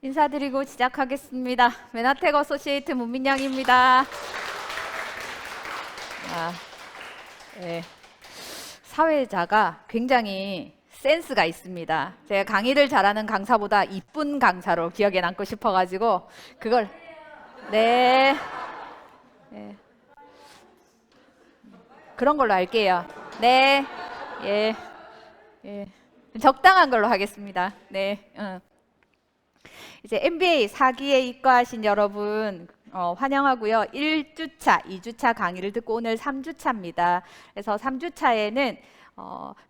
인사드리고 시작하겠습니다. 메나텍 어소시에이트 문민영입니다. 네. 사회자가 굉장히 센스가 있습니다. 제가 강의를 잘하는 강사보다 이쁜 강사로 기억에 남고 싶어가지고 그걸 네. 그런 걸로 할게요. 네. 예. 적당한 걸로 하겠습니다. 네. 이제 MBA 4기에 입과하신 여러분 환영하고요. 1주차, 2주차 강의를 듣고 오늘 3주차입니다. 그래서 3주차에는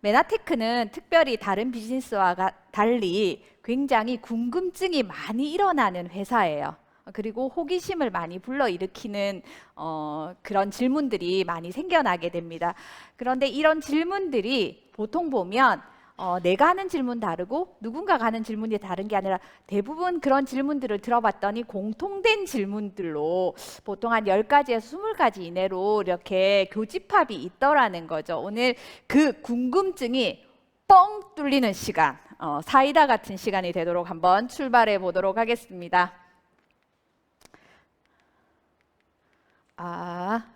메나테크는 특별히 다른 비즈니스와 달리 굉장히 궁금증이 많이 일어나는 회사예요. 그리고 호기심을 많이 불러일으키는 그런 질문들이 많이 생겨나게 됩니다. 그런데 이런 질문들이 보통 보면 내가 하는 질문 다르고 누군가가 하는 질문이 다른 게 아니라 대부분 그런 질문들을 들어봤더니 공통된 질문들로 보통 한 10가지에서 20가지 이내로 이렇게 교집합이 있더라는 거죠. 오늘 그 궁금증이 뻥 뚫리는 시간, 사이다 같은 시간이 되도록 한번 출발해 보도록 하겠습니다.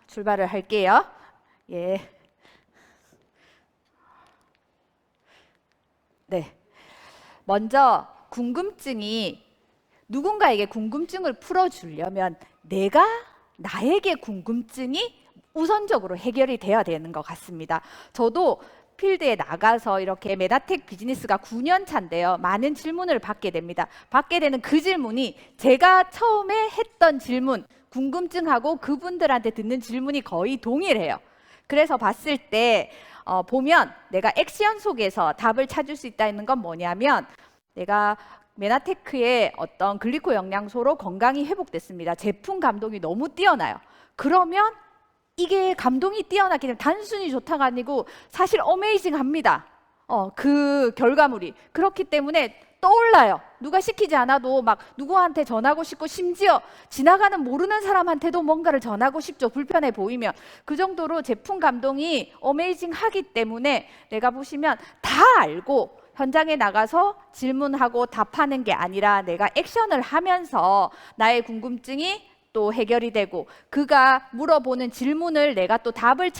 출발을 할게요. 예. 네. 먼저 궁금증이 누군가에게 궁금증을 풀어주려면 내가 나에게 궁금증이 우선적으로 해결이 돼야 되는 것 같습니다. 저도 필드에 나가서 이렇게 메나텍 비즈니스가 9년 차인데요. 많은 질문을 받게 됩니다. 받게 되는 그 질문이 제가 처음에 했던 질문, 궁금증하고 그분들한테 듣는 질문이 거의 동일해요. 그래서 봤을 때 보면 내가 액션 속에서 답을 찾을 수 있다는 건 뭐냐면 내가 메나테크의 어떤 글리코 영양소로 건강이 회복됐습니다. 제품 감동이 너무 뛰어나요. 그러면 이게 감동이 뛰어나기 때문에 단순히 좋다가 아니고 사실 어메이징합니다. 그 결과물이. 그렇기 때문에 떠올라요. 누가 시키지 않아도 막 누구한테 전하고 싶고 심지어 지나가는 모르는 사람한테도 뭔가를 전하고 싶죠. 불편해 보이면. 그 정도로 제품 감동이 어메이징하기 때문에 내가 보시면 다 알고 현장에 나가서 질문하고 답하는 게 아니라 내가 액션을 하면서 나의 궁금증이 또 해결이 되고 그가 물어보는 질문을 내가 또 답을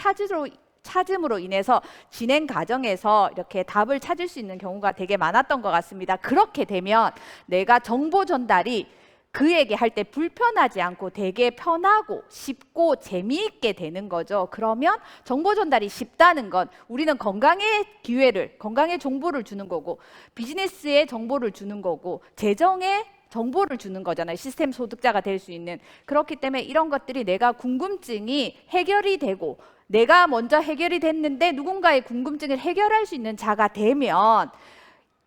찾음으로 인해서 진행 과정에서 이렇게 답을 찾을 수 있는 경우가 되게 많았던 것 같습니다. 그렇게 되면 내가 정보 전달이 그에게 할 때 불편하지 않고 되게 편하고 쉽고 재미있게 되는 거죠. 그러면 정보 전달이 쉽다는 건 우리는 건강의 기회를, 건강의 정보를 주는 거고 비즈니스의 정보를 주는 거고 재정의 정보를 주는 거잖아요. 시스템 소득자가 될 수 있는. 그렇기 때문에 이런 것들이 내가 궁금증이 해결이 되고 내가 먼저 해결이 됐는데 누군가의 궁금증을 해결할 수 있는 자가 되면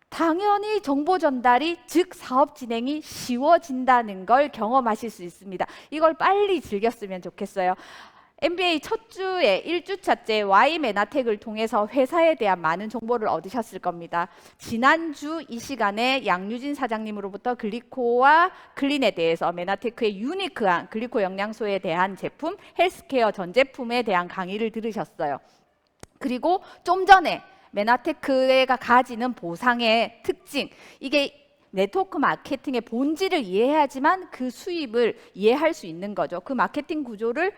당연히 정보 전달이 즉 사업 진행이 쉬워진다는 걸 경험하실 수 있습니다. 이걸 빨리 즐겼으면 좋겠어요. MBA 첫 주에 1주차째 Y 메나텍을 통해서 회사에 대한 많은 정보를 얻으셨을 겁니다. 지난주 이 시간에 양유진 사장님으로부터 글리코와 클린에 대해서 메나테크의 유니크한 글리코 영양소에 대한 제품, 헬스케어 전 제품에 대한 강의를 들으셨어요. 그리고 좀 전에 메나테크가 가지는 보상의 특징, 이게 네트워크 마케팅의 본질을 이해해야지만 그 수입을 이해할 수 있는 거죠. 그 마케팅 구조를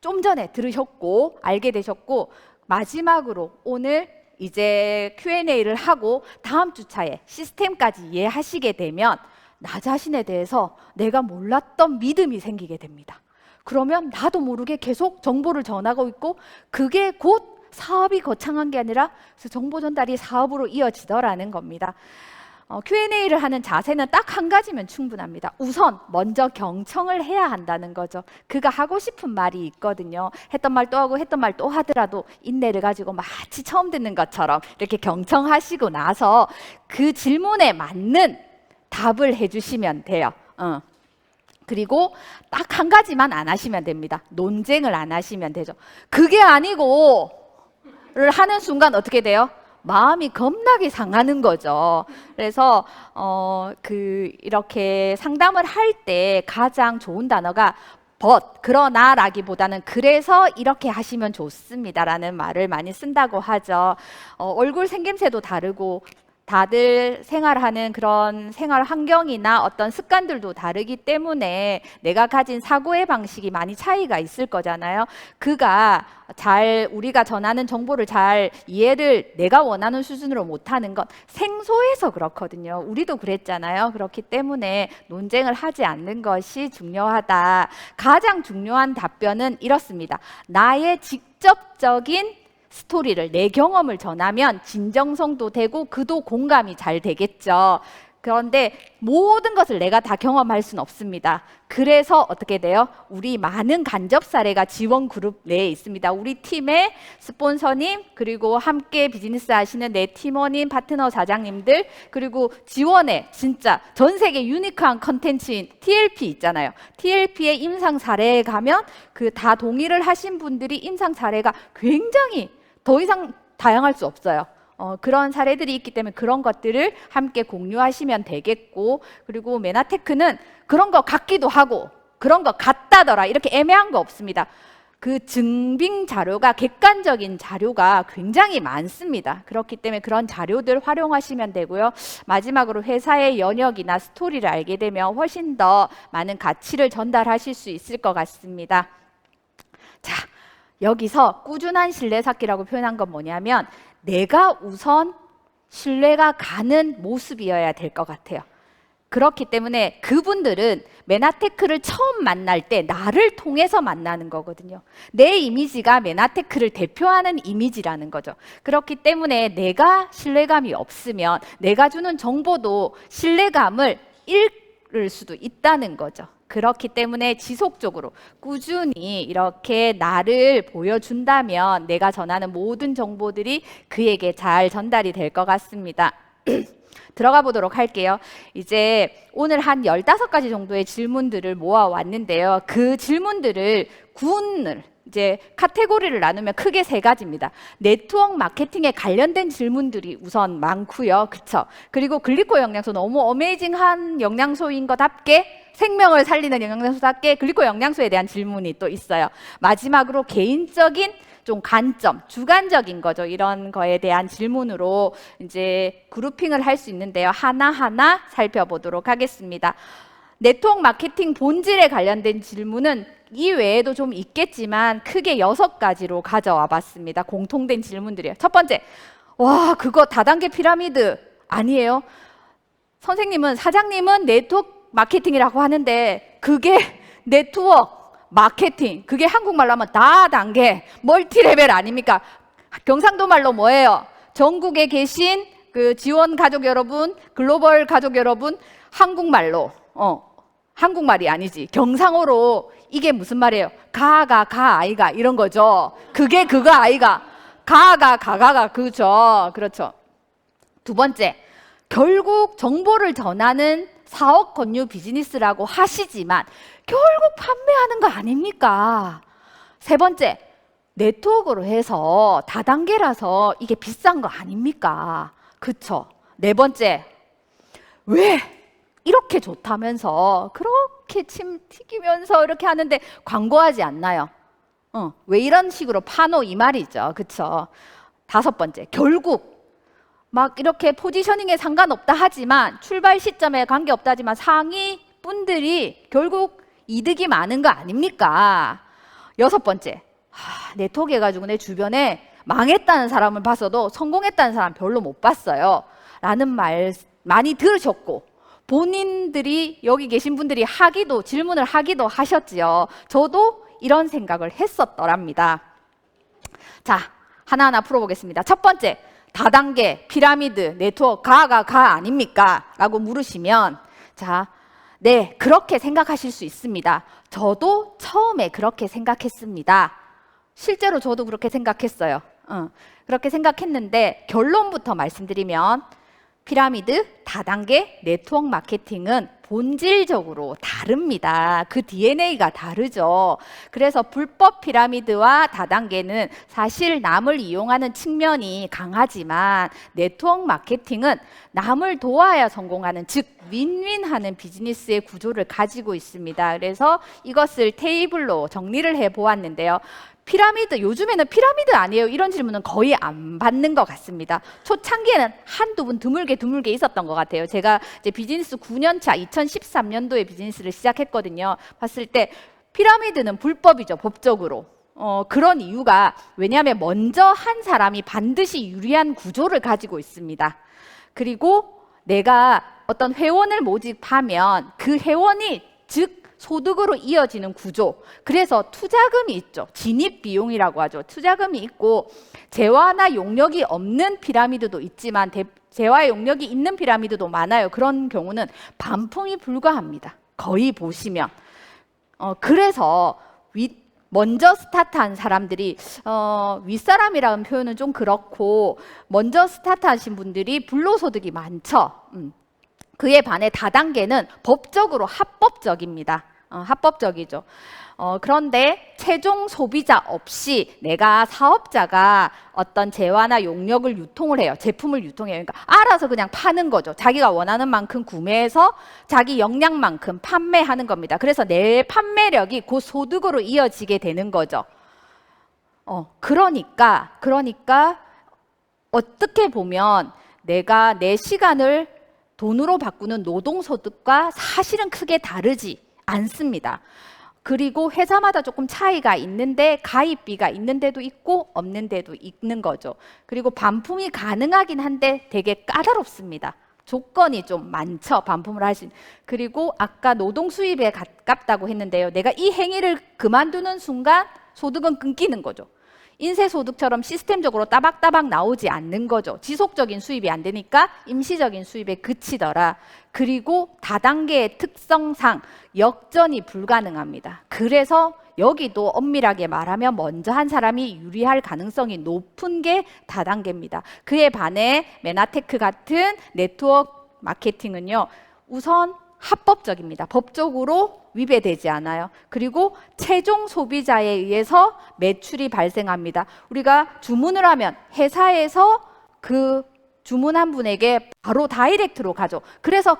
좀 전에 들으셨고 알게 되셨고 마지막으로 오늘 이제 Q&A를 하고 다음 주차에 시스템까지 이해하시게 되면 나 자신에 대해서 내가 몰랐던 믿음이 생기게 됩니다. 그러면 나도 모르게 계속 정보를 전하고 있고 그게 곧 사업이 거창한 게 아니라 정보 전달이 사업으로 이어지더라는 겁니다. Q&A를 하는 자세는 딱 한 가지면 충분합니다. 우선 먼저 경청을 해야 한다는 거죠. 그가 하고 싶은 말이 있거든요. 했던 말 또 하고 했던 말 또 하더라도 인내를 가지고 마치 처음 듣는 것처럼 이렇게 경청하시고 나서 그 질문에 맞는 답을 해주시면 돼요. 그리고 딱 한 가지만 안 하시면 됩니다. 논쟁을 안 하시면 되죠. 그게 아니고를 하는 순간 어떻게 돼요? 마음이 겁나게 상하는 거죠. 그래서 이렇게 상담을 할 때 가장 좋은 단어가 그러나라기보다는 그래서 이렇게 하시면 좋습니다라는 말을 많이 쓴다고 하죠. 얼굴 생김새도 다르고 다들 생활하는 그런 생활 환경이나 어떤 습관들도 다르기 때문에 내가 가진 사고의 방식이 많이 차이가 있을 거잖아요. 그가 우리가 전하는 정보를 잘 이해를 내가 원하는 수준으로 못하는 건 생소해서 그렇거든요. 우리도 그랬잖아요. 그렇기 때문에 논쟁을 하지 않는 것이 중요하다. 가장 중요한 답변은 이렇습니다. 나의 직접적인 스토리를, 내 경험을 전하면 진정성도 되고 그도 공감이 잘 되겠죠. 그런데 모든 것을 내가 다 경험할 수는 없습니다. 그래서 어떻게 돼요? 우리 많은 간접 사례가 지원 그룹 내에 있습니다. 우리 팀의 스폰서님, 그리고 함께 비즈니스 하시는 내 팀원인 파트너 사장님들, 그리고 지원에 진짜 전 세계 유니크한 컨텐츠인 TLP 있잖아요. TLP의 임상 사례에 가면 그 다 동의를 하신 분들이 임상 사례가 굉장히 더 이상 다양할 수 없어요. 그런 사례들이 있기 때문에 그런 것들을 함께 공유하시면 되겠고, 그리고 메나테크는 그런 거 같기도 하고 그런 거 같다더라 이렇게 애매한 거 없습니다. 그 증빙 자료가, 객관적인 자료가 굉장히 많습니다. 그렇기 때문에 그런 자료들 활용하시면 되고요. 마지막으로 회사의 연역이나 스토리를 알게 되면 훨씬 더 많은 가치를 전달하실 수 있을 것 같습니다. 자, 여기서 꾸준한 신뢰 쌓기라고 표현한 건 뭐냐면 내가 우선 신뢰가 가는 모습이어야 될 것 같아요. 그렇기 때문에 그분들은 메나테크를 처음 만날 때 나를 통해서 만나는 거거든요. 내 이미지가 메나테크를 대표하는 이미지라는 거죠. 그렇기 때문에 내가 신뢰감이 없으면 내가 주는 정보도 신뢰감을 잃을 수도 있다는 거죠. 그렇기 때문에 지속적으로 꾸준히 이렇게 나를 보여준다면 내가 전하는 모든 정보들이 그에게 잘 전달이 될 것 같습니다. 들어가 보도록 할게요. 이제 오늘 한 15가지 정도의 질문들을 모아왔는데요. 그 질문들을 이제 카테고리를 나누면 크게 3가지입니다. 네트워크 마케팅에 관련된 질문들이 우선 많고요. 그쵸? 그리고 글리코 영양소, 너무 어메이징한 영양소인 것답게, 생명을 살리는 영양소답게 글리코 영양소에 대한 질문이 또 있어요. 마지막으로 개인적인 좀 관점, 주관적인 거죠. 이런 거에 대한 질문으로 이제 그룹핑을 할 수 있는데요. 하나하나 살펴보도록 하겠습니다. 네트워크 마케팅 본질에 관련된 질문은 이 외에도 좀 있겠지만 크게 6가지로 가져와 봤습니다. 공통된 질문들이에요. 첫 번째, 와, 그거 다단계 피라미드 아니에요? 사장님은 네트워크 마케팅이라고 하는데 그게 네트워크 마케팅, 그게 한국말로 하면 다단계 멀티레벨 아닙니까? 경상도 말로 뭐예요? 전국에 계신 그 지원 가족 여러분, 글로벌 가족 여러분, 한국말로 한국말이 아니지, 경상어로 이게 무슨 말이에요? 가가 아이가 이런 거죠. 그게 그거 아이가, 가가 그렇죠. 두 번째, 결국 정보를 전하는 사업 권유 비즈니스라고 하시지만 결국 판매하는 거 아닙니까? 세 번째, 네트워크로 해서 다단계라서 이게 비싼 거 아닙니까? 그쵸? 네 번째, 왜 이렇게 좋다면서 그렇게 침 튀기면서 이렇게 하는데 광고하지 않나요? 왜 이런 식으로 파노 이 말이죠. 그쵸? 다섯 번째, 결국 막 이렇게 포지셔닝에 상관없다 하지만, 출발 시점에 관계없다 하지만 상위 분들이 결국 이득이 많은 거 아닙니까? 여섯 번째, 네트워크 해가지고 내 주변에 망했다는 사람을 봤어도 성공했다는 사람 별로 못 봤어요 라는 말 많이 들으셨고, 본인들이 여기 계신 분들이 질문을 하기도 하셨지요. 저도 이런 생각을 했었더랍니다. 자, 하나하나 풀어보겠습니다. 첫 번째, 다단계, 피라미드, 네트워크, 가 아닙니까? 라고 물으시면, 자, 네, 그렇게 생각하실 수 있습니다. 저도 처음에 그렇게 생각했습니다. 실제로 저도 그렇게 생각했어요. 그렇게 생각했는데 결론부터 말씀드리면, 피라미드, 다단계, 네트워크 마케팅은 본질적으로 다릅니다. 그 DNA가 다르죠. 그래서 불법 피라미드와 다단계는 사실 남을 이용하는 측면이 강하지만 네트워크 마케팅은 남을 도와야 성공하는, 즉 윈윈하는 비즈니스의 구조를 가지고 있습니다. 그래서 이것을 테이블로 정리를 해 보았는데요. 피라미드, 요즘에는 피라미드 아니에요? 이런 질문은 거의 안 받는 것 같습니다. 초창기에는 한두 분 드물게 있었던 것 같아요. 제가 이제 비즈니스 9년차 2013년도에 비즈니스를 시작했거든요. 봤을 때 피라미드는 불법이죠, 법적으로. 그런 이유가 왜냐하면 먼저 한 사람이 반드시 유리한 구조를 가지고 있습니다. 그리고 내가 어떤 회원을 모집하면 그 회원이 즉 소득으로 이어지는 구조. 그래서 투자금이 있죠. 진입 비용이라고 하죠. 투자금이 있고 재화나 용역이 없는 피라미드도 있지만 재화 용역이 있는 피라미드도 많아요. 그런 경우는 반품이 불가합니다. 거의 보시면. 그래서 먼저 스타트한 사람들이 윗사람이라는 표현은 좀 그렇고 먼저 스타트하신 분들이 불로소득이 많죠. 그에 반해 다단계는 법적으로 합법적입니다. 합법적이죠. 그런데 최종 소비자 없이 내가 사업자가 어떤 재화나 용역을 유통을 해요. 제품을 유통해요. 그러니까 알아서 그냥 파는 거죠. 자기가 원하는 만큼 구매해서 자기 역량만큼 판매하는 겁니다. 그래서 내 판매력이 곧 소득으로 이어지게 되는 거죠. 그러니까 어떻게 보면 내가 내 시간을 돈으로 바꾸는 노동소득과 사실은 크게 다르지 않습니다. 그리고 회사마다 조금 차이가 있는데 가입비가 있는 데도 있고 없는 데도 있는 거죠. 그리고 반품이 가능하긴 한데 되게 까다롭습니다. 조건이 좀 많죠. 반품을 할 수 있는. 그리고 아까 노동 수입에 가깝다고 했는데요. 내가 이 행위를 그만두는 순간 소득은 끊기는 거죠. 인쇄소득처럼 시스템적으로 따박따박 나오지 않는 거죠. 지속적인 수입이 안 되니까 임시적인 수입에 그치더라. 그리고 다단계의 특성상 역전이 불가능합니다. 그래서 여기도 엄밀하게 말하면 먼저 한 사람이 유리할 가능성이 높은 게 다단계입니다. 그에 반해 메나테크 같은 네트워크 마케팅은요. 우선 합법적입니다. 법적으로 위배되지 않아요. 그리고 최종 소비자에 의해서 매출이 발생합니다. 우리가 주문을 하면 회사에서 그 주문한 분에게 바로 다이렉트로 가죠. 그래서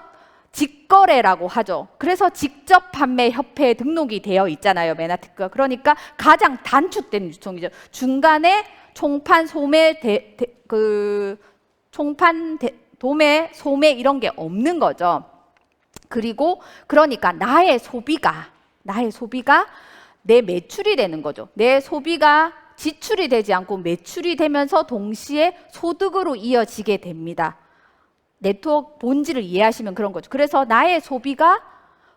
직거래라고 하죠. 그래서 직접 판매 협회에 등록이 되어 있잖아요. 메나테크가. 그러니까 가장 단축된 유통이죠. 중간에 총판, 소매, 도매, 소매 이런 게 없는 거죠. 그리고 그러니까 나의 소비가 내 매출이 되는 거죠. 내 소비가 지출이 되지 않고 매출이 되면서 동시에 소득으로 이어지게 됩니다. 네트워크 본질을 이해하시면 그런 거죠. 그래서 나의 소비가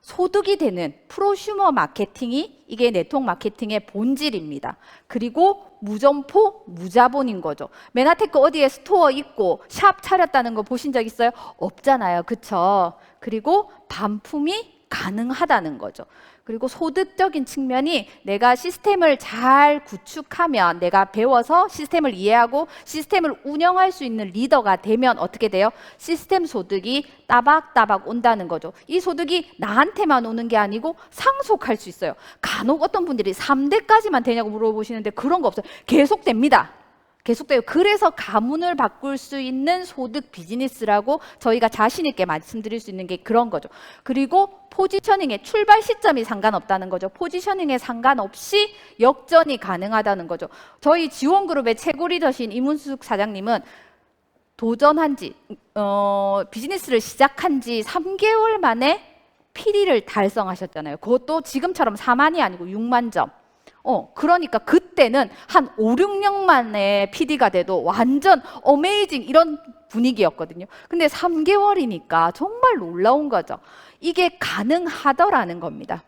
소득이 되는 프로슈머 마케팅이 이게 네트워크 마케팅의 본질입니다. 그리고 무점포, 무자본인 거죠. 메나테크 어디에 스토어 있고 샵 차렸다는 거 보신 적 있어요? 없잖아요. 그쵸? 그리고 반품이 가능하다는 거죠. 그리고 소득적인 측면이 내가 시스템을 잘 구축하면 내가 배워서 시스템을 이해하고 시스템을 운영할 수 있는 리더가 되면 어떻게 돼요? 시스템 소득이 따박따박 온다는 거죠. 이 소득이 나한테만 오는 게 아니고 상속할 수 있어요. 간혹 어떤 분들이 3대까지만 되냐고 물어보시는데 그런 거 없어요. 계속됩니다. 계속돼요. 그래서 가문을 바꿀 수 있는 소득 비즈니스라고 저희가 자신 있게 말씀드릴 수 있는 게 그런 거죠. 그리고 포지셔닝의 출발 시점이 상관없다는 거죠. 포지셔닝에 상관없이 역전이 가능하다는 거죠. 저희 지원그룹의 최고 리더신 이문숙 사장님은 도전한 지 비즈니스를 시작한 지 3개월 만에 PD를 달성하셨잖아요. 그것도 지금처럼 4만이 아니고 6만 점. 그러니까 그때는 한 5, 6년 만에 PD가 돼도 완전 어메이징 이런 분위기였거든요. 근데 3개월이니까 정말 놀라운 거죠. 이게 가능하더라는 겁니다.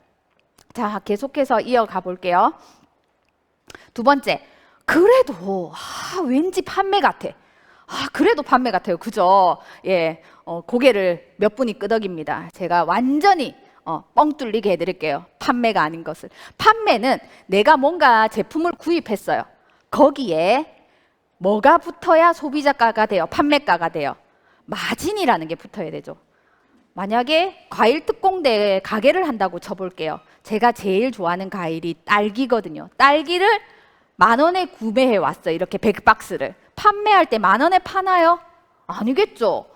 자, 계속해서 이어가 볼게요. 두 번째, 그래도 왠지 판매 같아. 그래도 판매 같아요. 그죠? 예, 고개를 몇 분이 끄덕입니다. 제가 완전히 뻥 뚫리게 해드릴게요. 판매가 아닌 것을. 판매는 내가 뭔가 제품을 구입했어요. 거기에 뭐가 붙어야 소비자가가 돼요? 판매가가 돼요? 마진이라는 게 붙어야 되죠. 만약에 과일 특공대 가게를 한다고 쳐볼게요. 제가 제일 좋아하는 과일이 딸기거든요. 딸기를 10,000원에 구매해 왔어요. 이렇게 100박스를. 판매할 때 10,000원에 파나요? 아니겠죠.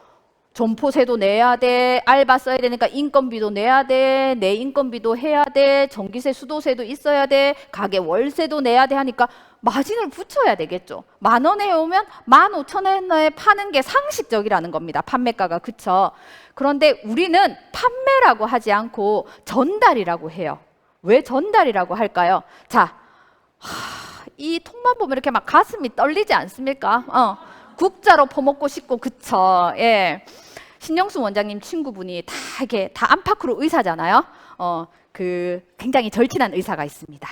점포세도 내야 돼, 알바 써야 되니까 인건비도 내야 돼, 내 인건비도 해야 돼, 전기세, 수도세도 있어야 돼, 가게 월세도 내야 돼 하니까 마진을 붙여야 되겠죠. 10,000원에 오면 15,000원에 파는 게 상식적이라는 겁니다. 판매가가. 그쵸? 그런데 우리는 판매라고 하지 않고 전달이라고 해요. 왜 전달이라고 할까요? 자, 이 통만 보면 이렇게 막 가슴이 떨리지 않습니까? 국자로 퍼먹고 싶고, 그쵸? 예. 신영수 원장님 친구분이 다 이게 다 안팎으로 의사잖아요. 굉장히 절친한 의사가 있습니다.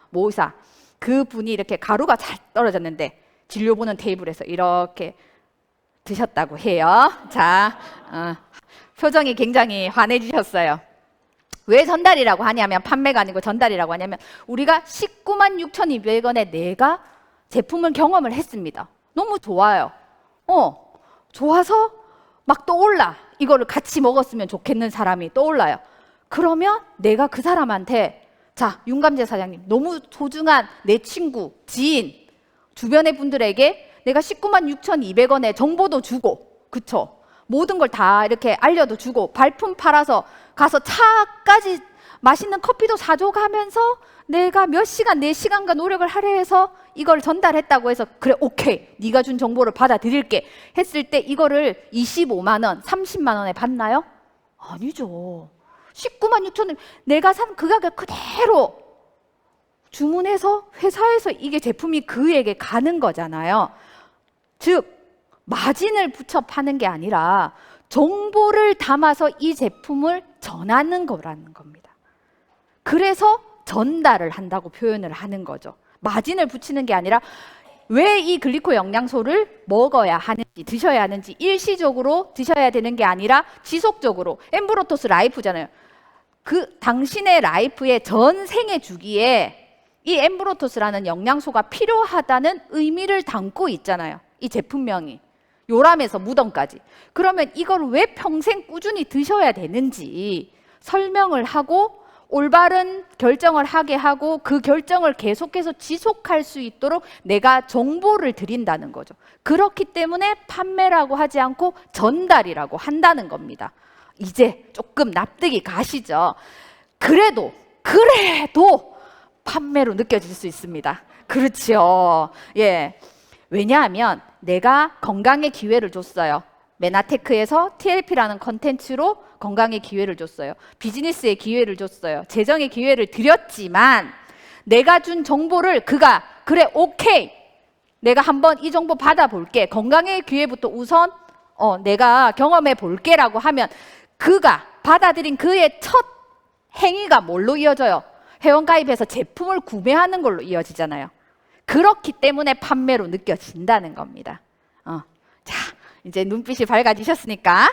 모 의사. 그 분이 이렇게 가루가 잘 떨어졌는데 진료 보는 테이블에서 이렇게 드셨다고 해요. 자, 표정이 굉장히 환해지셨어요. 왜 전달이라고 하냐면, 판매가 아니고 전달이라고 하냐면, 우리가 196,200원에 내가 제품을 경험을 했습니다. 너무 좋아요. 좋아서 막 떠올라. 이거를 같이 먹었으면 좋겠는 사람이 떠올라요. 그러면 내가 그 사람한테, 자, 윤감재 사장님, 너무 소중한 내 친구, 지인, 주변의 분들에게 내가 196,200원에 정보도 주고, 그쵸? 모든 걸 다 이렇게 알려도 주고, 발품 팔아서 가서 차까지 맛있는 커피도 사줘 가면서 내가 몇 시간, 4시간간 노력을 할애해서 이걸 전달했다고 해서, 그래, 오케이, 네가 준 정보를 받아들일게 했을 때 이거를 25만 원, 30만 원에 받나요? 아니죠. 196,000원, 내가 산 그 가격 그대로 주문해서 회사에서 이게 제품이 그에게 가는 거잖아요. 즉, 마진을 붙여 파는 게 아니라 정보를 담아서 이 제품을 전하는 거라는 겁니다. 그래서 전달을 한다고 표현을 하는 거죠. 마진을 붙이는 게 아니라 왜 이 글리코 영양소를 먹어야 하는지, 드셔야 하는지, 일시적으로 드셔야 되는 게 아니라 지속적으로. 엠브로토스 라이프잖아요. 그 당신의 라이프의 전 생애 주기에 이 엠브로토스라는 영양소가 필요하다는 의미를 담고 있잖아요. 이 제품명이. 요람에서 무덤까지. 그러면 이걸 왜 평생 꾸준히 드셔야 되는지 설명을 하고 올바른 결정을 하게 하고 그 결정을 계속해서 지속할 수 있도록 내가 정보를 드린다는 거죠. 그렇기 때문에 판매라고 하지 않고 전달이라고 한다는 겁니다. 이제 조금 납득이 가시죠? 그래도 판매로 느껴질 수 있습니다. 그렇죠. 예. 왜냐하면 내가 건강의 기회를 줬어요. 메나테크에서 TLP라는 컨텐츠로 건강의 기회를 줬어요. 비즈니스의 기회를 줬어요. 재정의 기회를 드렸지만 내가 준 정보를 그가 그래 오케이 내가 한번 이 정보 받아볼게. 건강의 기회부터 우선 내가 경험해 볼게 라고 하면 그가 받아들인 그의 첫 행위가 뭘로 이어져요? 회원가입해서 제품을 구매하는 걸로 이어지잖아요. 그렇기 때문에 판매로 느껴진다는 겁니다. 자, 이제 눈빛이 밝아지셨으니까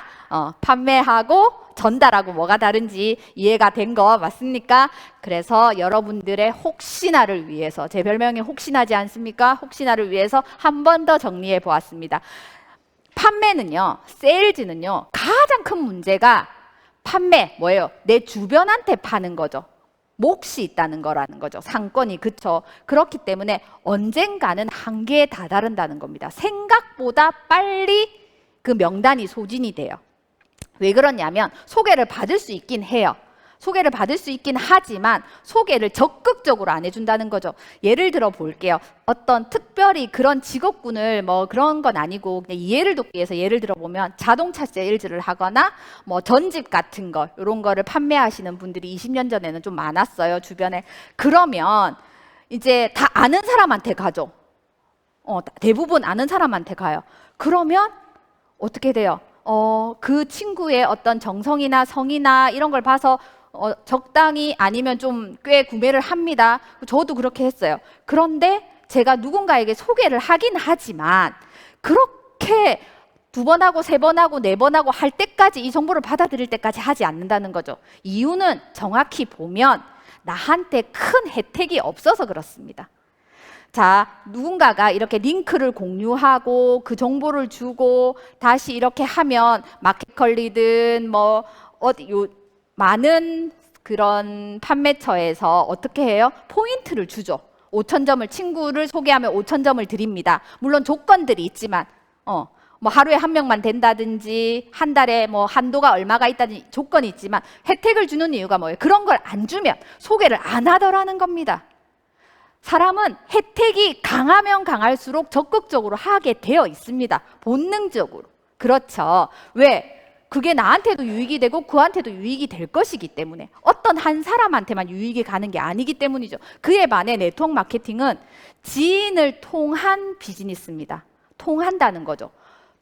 판매하고 전달하고 뭐가 다른지 이해가 된 거 맞습니까? 그래서 여러분들의 혹시나를 위해서, 제 별명이 혹시나지 않습니까? 혹시나를 위해서 한 번 더 정리해 보았습니다. 판매는요, 세일즈는요, 가장 큰 문제가 판매, 뭐예요? 내 주변한테 파는 거죠. 몫이 있다는 거라는 거죠. 상권이. 그쵸? 그렇기 때문에 언젠가는 한계에 다다른다는 겁니다. 생각보다 빨리 그 명단이 소진이 돼요. 왜 그러냐면 소개를 받을 수 있긴 해요. 소개를 받을 수 있긴 하지만 소개를 적극적으로 안 해준다는 거죠. 예를 들어 볼게요. 어떤 특별히 그런 직업군을 뭐 그런 건 아니고 그냥 이해를 돕기 위해서 예를 들어 보면 자동차 세일즈를 하거나 뭐 전집 같은 거 이런 거를 판매하시는 분들이 20년 전에는 좀 많았어요. 주변에. 그러면 이제 다 아는 사람한테 가죠. 대부분 아는 사람한테 가요. 그러면 어떻게 돼요? 그 친구의 어떤 정성이나 성이나 이런 걸 봐서 적당히 아니면 좀 꽤 구매를 합니다. 저도 그렇게 했어요. 그런데 제가 누군가에게 소개를 하긴 하지만 그렇게 2번 하고 3번 하고 4번 하고 할 때까지 이 정보를 받아들일 때까지 하지 않는다는 거죠. 이유는 정확히 보면 나한테 큰 혜택이 없어서 그렇습니다. 자, 누군가가 이렇게 링크를 공유하고 그 정보를 주고 다시 이렇게 하면 마켓컬리든 뭐 어디 많은 그런 판매처에서 어떻게 해요? 포인트를 주죠. 5,000점을 친구를 소개하면 5,000점을 드립니다. 물론 조건들이 있지만 뭐 하루에 한 명만 된다든지 한 달에 뭐 한도가 얼마가 있다든지 조건이 있지만 혜택을 주는 이유가 뭐예요? 그런 걸 안 주면 소개를 안 하더라는 겁니다. 사람은 혜택이 강하면 강할수록 적극적으로 하게 되어 있습니다. 본능적으로. 그렇죠. 왜? 그게 나한테도 유익이 되고 그한테도 유익이 될 것이기 때문에 어떤 한 사람한테만 유익이 가는 게 아니기 때문이죠. 그에 반해 네트워크 마케팅은 지인을 통한 비즈니스입니다. 통한다는 거죠.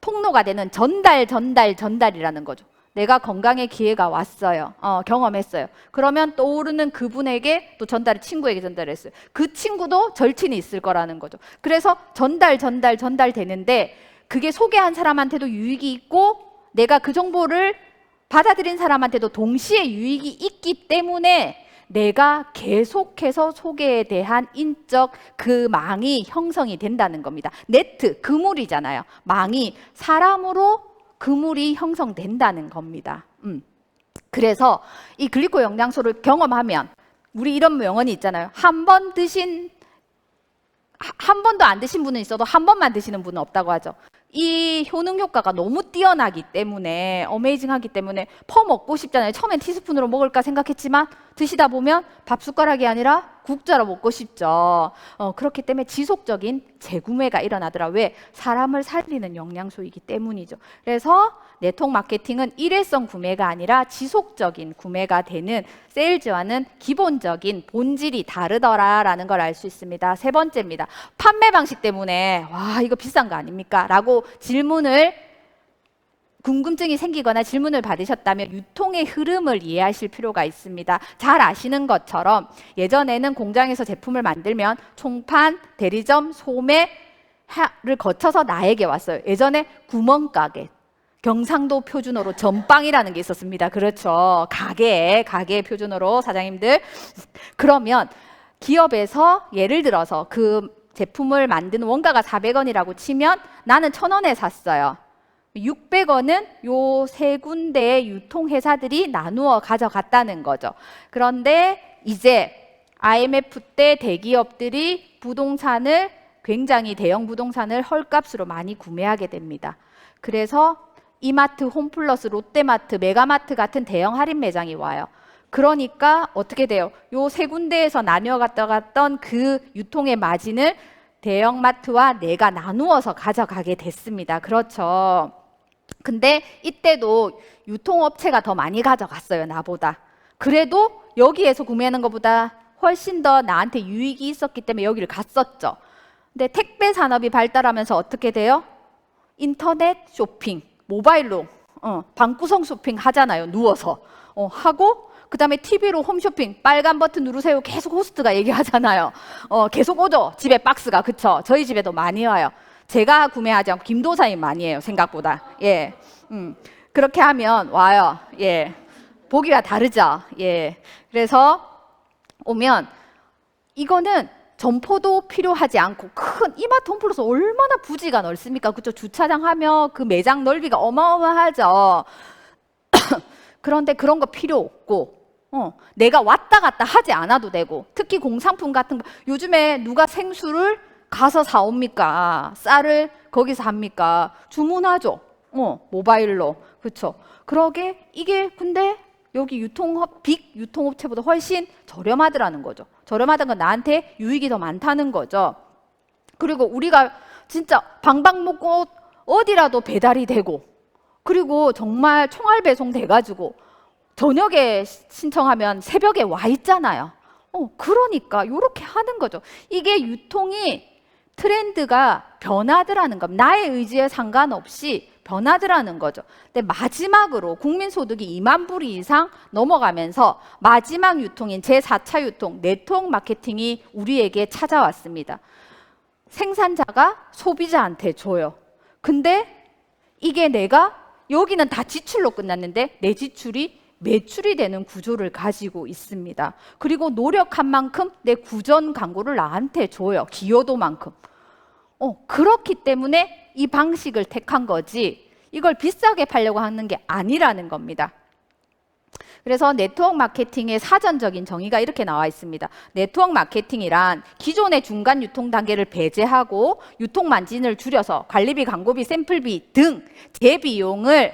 통로가 되는 전달이라는 거죠. 내가 건강의 기회가 왔어요. 경험했어요. 그러면 떠오르는 그분에게 또 친구에게 전달했어요. 그 친구도 절친이 있을 거라는 거죠. 그래서 전달되는데 그게 소개한 사람한테도 유익이 있고 내가 그 정보를 받아들인 사람한테도 동시에 유익이 있기 때문에 내가 계속해서 소개에 대한 인적 그 망이 형성이 된다는 겁니다. 네트, 그물이잖아요. 망이 사람으로 그물이 형성된다는 겁니다. 그래서 이 글리코 영양소를 경험하면 우리 이런 명언이 있잖아요. 한 번도 안 드신 분은 있어도 한 번만 드시는 분은 없다고 하죠. 이 효능 효과가 너무 뛰어나기 때문에 어메이징하기 때문에 퍼먹고 싶잖아요. 처음엔 티스푼으로 먹을까 생각했지만 드시다 보면 밥 숟가락이 아니라 국자로 먹고 싶죠. 그렇기 때문에 지속적인 재구매가 일어나더라. 왜? 사람을 살리는 영양소이기 때문이죠. 그래서 네트워크 마케팅은 일회성 구매가 아니라 지속적인 구매가 되는 세일즈와는 기본적인 본질이 다르더라라는 걸 알 수 있습니다. 세 번째입니다. 판매 방식 때문에 와 이거 비싼 거 아닙니까? 라고 궁금증이 생기거나 질문을 받으셨다면 유통의 흐름을 이해하실 필요가 있습니다. 잘 아시는 것처럼 예전에는 공장에서 제품을 만들면 총판, 대리점, 소매를 거쳐서 나에게 왔어요. 예전에 구멍가게, 경상도 표준어로 전빵이라는 게 있었습니다. 그렇죠. 가게 표준어로 사장님들. 그러면 기업에서 예를 들어서 그 제품을 만드는 원가가 400원이라고 치면 나는 1,000원에 샀어요. 600원은 요 세 군데의 유통회사들이 나누어 가져갔다는 거죠. 그런데 이제 IMF 때 대기업들이 부동산을 굉장히 대형 부동산을 헐값으로 많이 구매하게 됩니다. 그래서 이마트, 홈플러스, 롯데마트, 메가마트 같은 대형 할인 매장이 와요. 그러니까 어떻게 돼요? 요 세 군데에서 나뉘어 갔던 그 유통의 마진을 대형마트와 내가 나누어서 가져가게 됐습니다. 그렇죠. 근데 이때도 유통업체가 더 많이 가져갔어요, 나보다. 그래도 여기에서 구매하는 것보다 훨씬 더 나한테 유익이 있었기 때문에 여기를 갔었죠. 근데 택배 산업이 발달하면서 어떻게 돼요? 인터넷 쇼핑, 모바일로 방구석 쇼핑 하잖아요, 누워서. 하고 그 다음에 TV로 홈쇼핑, 빨간 버튼 누르세요. 계속 호스트가 얘기하잖아요. 계속 오죠, 집에 박스가. 그쵸? 저희 집에도 많이 와요. 제가 구매하지 않고 김도사님 많이 해요, 생각보다. 예, 그렇게 하면 와요. 예, 보기가 다르죠. 예, 그래서 오면 이거는 점포도 필요하지 않고 큰 이마트 홈플러스 얼마나 부지가 넓습니까? 그쵸? 주차장 하면 그 매장 넓이가 어마어마하죠. 그런데 그런 거 필요 없고 내가 왔다 갔다 하지 않아도 되고, 특히 공산품 같은 거 요즘에 누가 생수를 가서 사옵니까? 쌀을 거기서 합니까? 주문하죠. 모바일로. 그렇죠. 그러게 이게 근데 여기 빅 유통업체보다 훨씬 저렴하더라는 거죠. 저렴하다는 건 나한테 유익이 더 많다는 거죠. 그리고 우리가 진짜 방방 먹고 어디라도 배달이 되고, 그리고 정말 총알 배송 돼가지고 저녁에 신청하면 새벽에 와 있잖아요. 그러니까 이렇게 하는 거죠. 이게 유통이 트렌드가 변하더라는 겁니다. 나의 의지에 상관없이 변하더라는 거죠. 근데 마지막으로 국민소득이 2만 불 이상 넘어가면서 마지막 유통인 제4차 유통, 네트워크 마케팅이 우리에게 찾아왔습니다. 생산자가 소비자한테 줘요. 근데 이게 내가 여기는 다 지출로 끝났는데 내 지출이 매출이 되는 구조를 가지고 있습니다. 그리고 노력한 만큼 내 구전 광고를 나한테 줘요. 기여도만큼. 그렇기 때문에 이 방식을 택한 거지 이걸 비싸게 팔려고 하는 게 아니라는 겁니다. 그래서 네트워크 마케팅의 사전적인 정의가 이렇게 나와 있습니다. 네트워크 마케팅이란 기존의 중간 유통 단계를 배제하고 유통 마진을 줄여서 관리비, 광고비, 샘플비 등 재비용을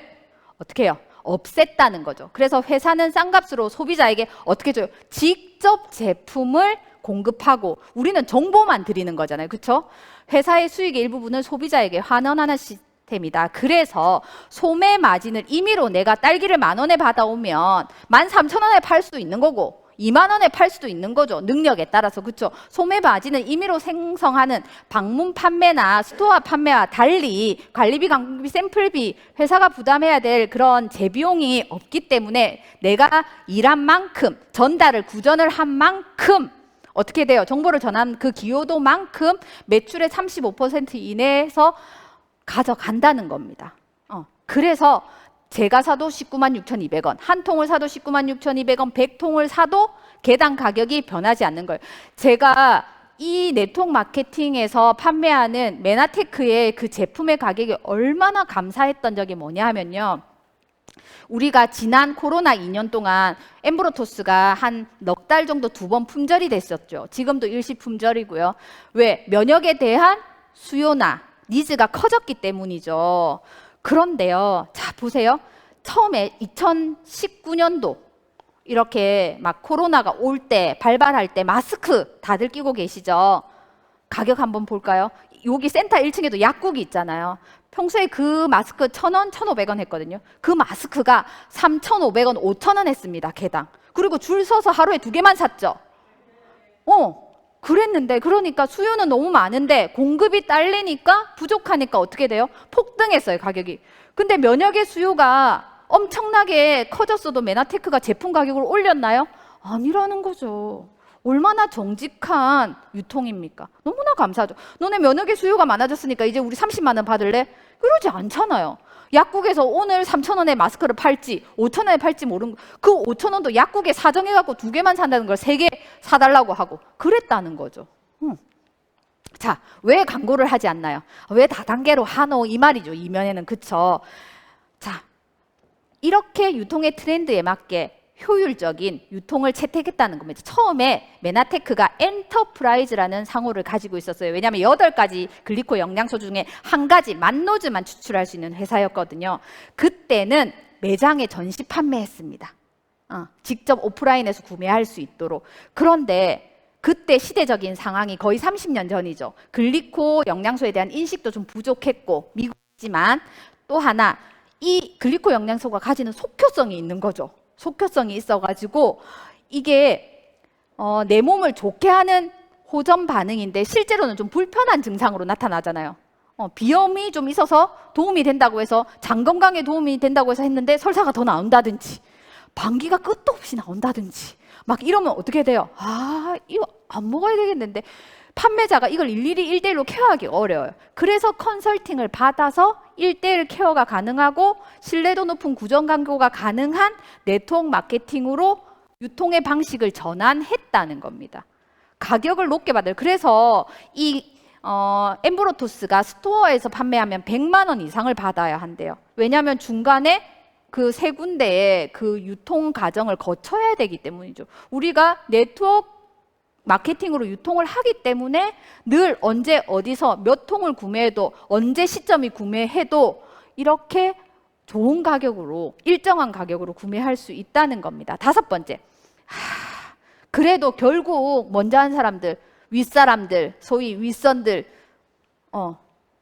어떻게 해요? 없앴다는 거죠. 그래서 회사는 싼 값으로 소비자에게 어떻게 줘요? 직접 제품을 공급하고 우리는 정보만 드리는 거잖아요. 그렇죠? 회사의 수익의 일부분을 소비자에게 환원하는 시스템이다. 그래서 소매 마진을 임의로 내가 딸기를 10,000원에 받아오면 13,000원에 팔 수도 있는 거고 20,000원에 팔 수도 있는 거죠. 능력에 따라서. 그렇죠? 소매 마진을 임의로 생성하는 방문 판매나 스토어 판매와 달리 관리비, 광고비, 샘플비 회사가 부담해야 될 그런 재비용이 없기 때문에 내가 일한 만큼 전달을 구전을 한 만큼 어떻게 돼요? 정보를 전한 그 기여도만큼 매출의 35% 이내에서 가져간다는 겁니다. 그래서 제가 사도 196,200원, 한 통을 사도 196,200원, 100통을 사도 개당 가격이 변하지 않는 거예요. 제가 이 네트워크 마케팅에서 판매하는 메나테크의 그 제품의 가격이 얼마나 감사했던 적이 뭐냐 하면요. 우리가 지난 코로나 2년 동안 엠브로토스가 한 넉 달 정도 2번 품절이 됐었죠. 지금도 일시 품절이고요. 왜? 면역에 대한 수요나 니즈가 커졌기 때문이죠. 그런데요. 자, 보세요. 처음에 2019년도 이렇게 막 코로나가 올 때, 발발할 때 마스크 다들 끼고 계시죠? 가격 한번 볼까요? 여기 센터 1층에도 약국이 있잖아요. 평소에 그 마스크 1,000원, 1,500원 했거든요. 그 마스크가 3,500원, 5,000원 했습니다. 개당. 그리고 줄 서서 하루에 2개만 샀죠. 그랬는데 그러니까 수요는 너무 많은데 공급이 딸리니까 부족하니까 어떻게 돼요? 폭등했어요, 가격이. 근데 면역의 수요가 엄청나게 커졌어도 메나테크가 제품 가격을 올렸나요? 아니라는 거죠. 얼마나 정직한 유통입니까? 너무나 감사하죠. 너네 면역의 수요가 많아졌으니까 이제 우리 30만 원 받을래? 그러지 않잖아요. 약국에서 오늘 3,000원에 마스크를 팔지 5,000원에 팔지 모르는 그 5,000원도 약국에 사정해갖고 2개만 산다는 걸 3개 사달라고 하고 그랬다는 거죠. 자, 왜 광고를 하지 않나요? 왜 다단계로 하노? 이 말이죠. 이면에는. 그쵸? 자, 이렇게 유통의 트렌드에 맞게 효율적인 유통을 채택했다는 겁니다. 처음에 메나테크가 엔터프라이즈라는 상호를 가지고 있었어요. 왜냐하면 8가지 글리코 영양소 중에 한 가지 만노즈만 추출할 수 있는 회사였거든요. 그때는 매장에 전시 판매했습니다. 직접 오프라인에서 구매할 수 있도록. 그런데 그때 시대적인 상황이 거의 30년 전이죠. 글리코 영양소에 대한 인식도 좀 부족했고 미국이지만 또 하나 이 글리코 영양소가 가지는 속효성이 있는 거죠. 속효성이 있어가지고 이게 내 몸을 좋게 하는 호전 반응인데 실제로는 좀 불편한 증상으로 나타나잖아요. 비염이 좀 있어서 도움이 된다고 해서 장 건강에 도움이 된다고 해서 했는데 설사가 더 나온다든지 방귀가 끝도 없이 나온다든지 막 이러면 어떻게 돼요? 이거 안 먹어야 되겠는데 판매자가 이걸 일일이 1대1로 케어하기 어려워요. 그래서 컨설팅을 받아서 1대1 케어가 가능하고 신뢰도 높은 구전 광고가 가능한 네트워크 마케팅으로 유통의 방식을 전환했다는 겁니다. 가격을 높게 받아요. 그래서 이 엠브로토스가 스토어에서 판매하면 100만 원 이상을 받아야 한대요. 왜냐하면 중간에 그 세 군데의 그 유통 과정을 거쳐야 되기 때문이죠. 우리가 네트워크 마케팅으로 유통을 하기 때문에 늘 언제 어디서 몇 통을 구매해도 언제 시점이 구매해도 이렇게 좋은 가격으로 일정한 가격으로 구매할 수 있다는 겁니다. 5번째. 그래도 결국 먼저 한 사람들, 윗사람들, 소위 윗선들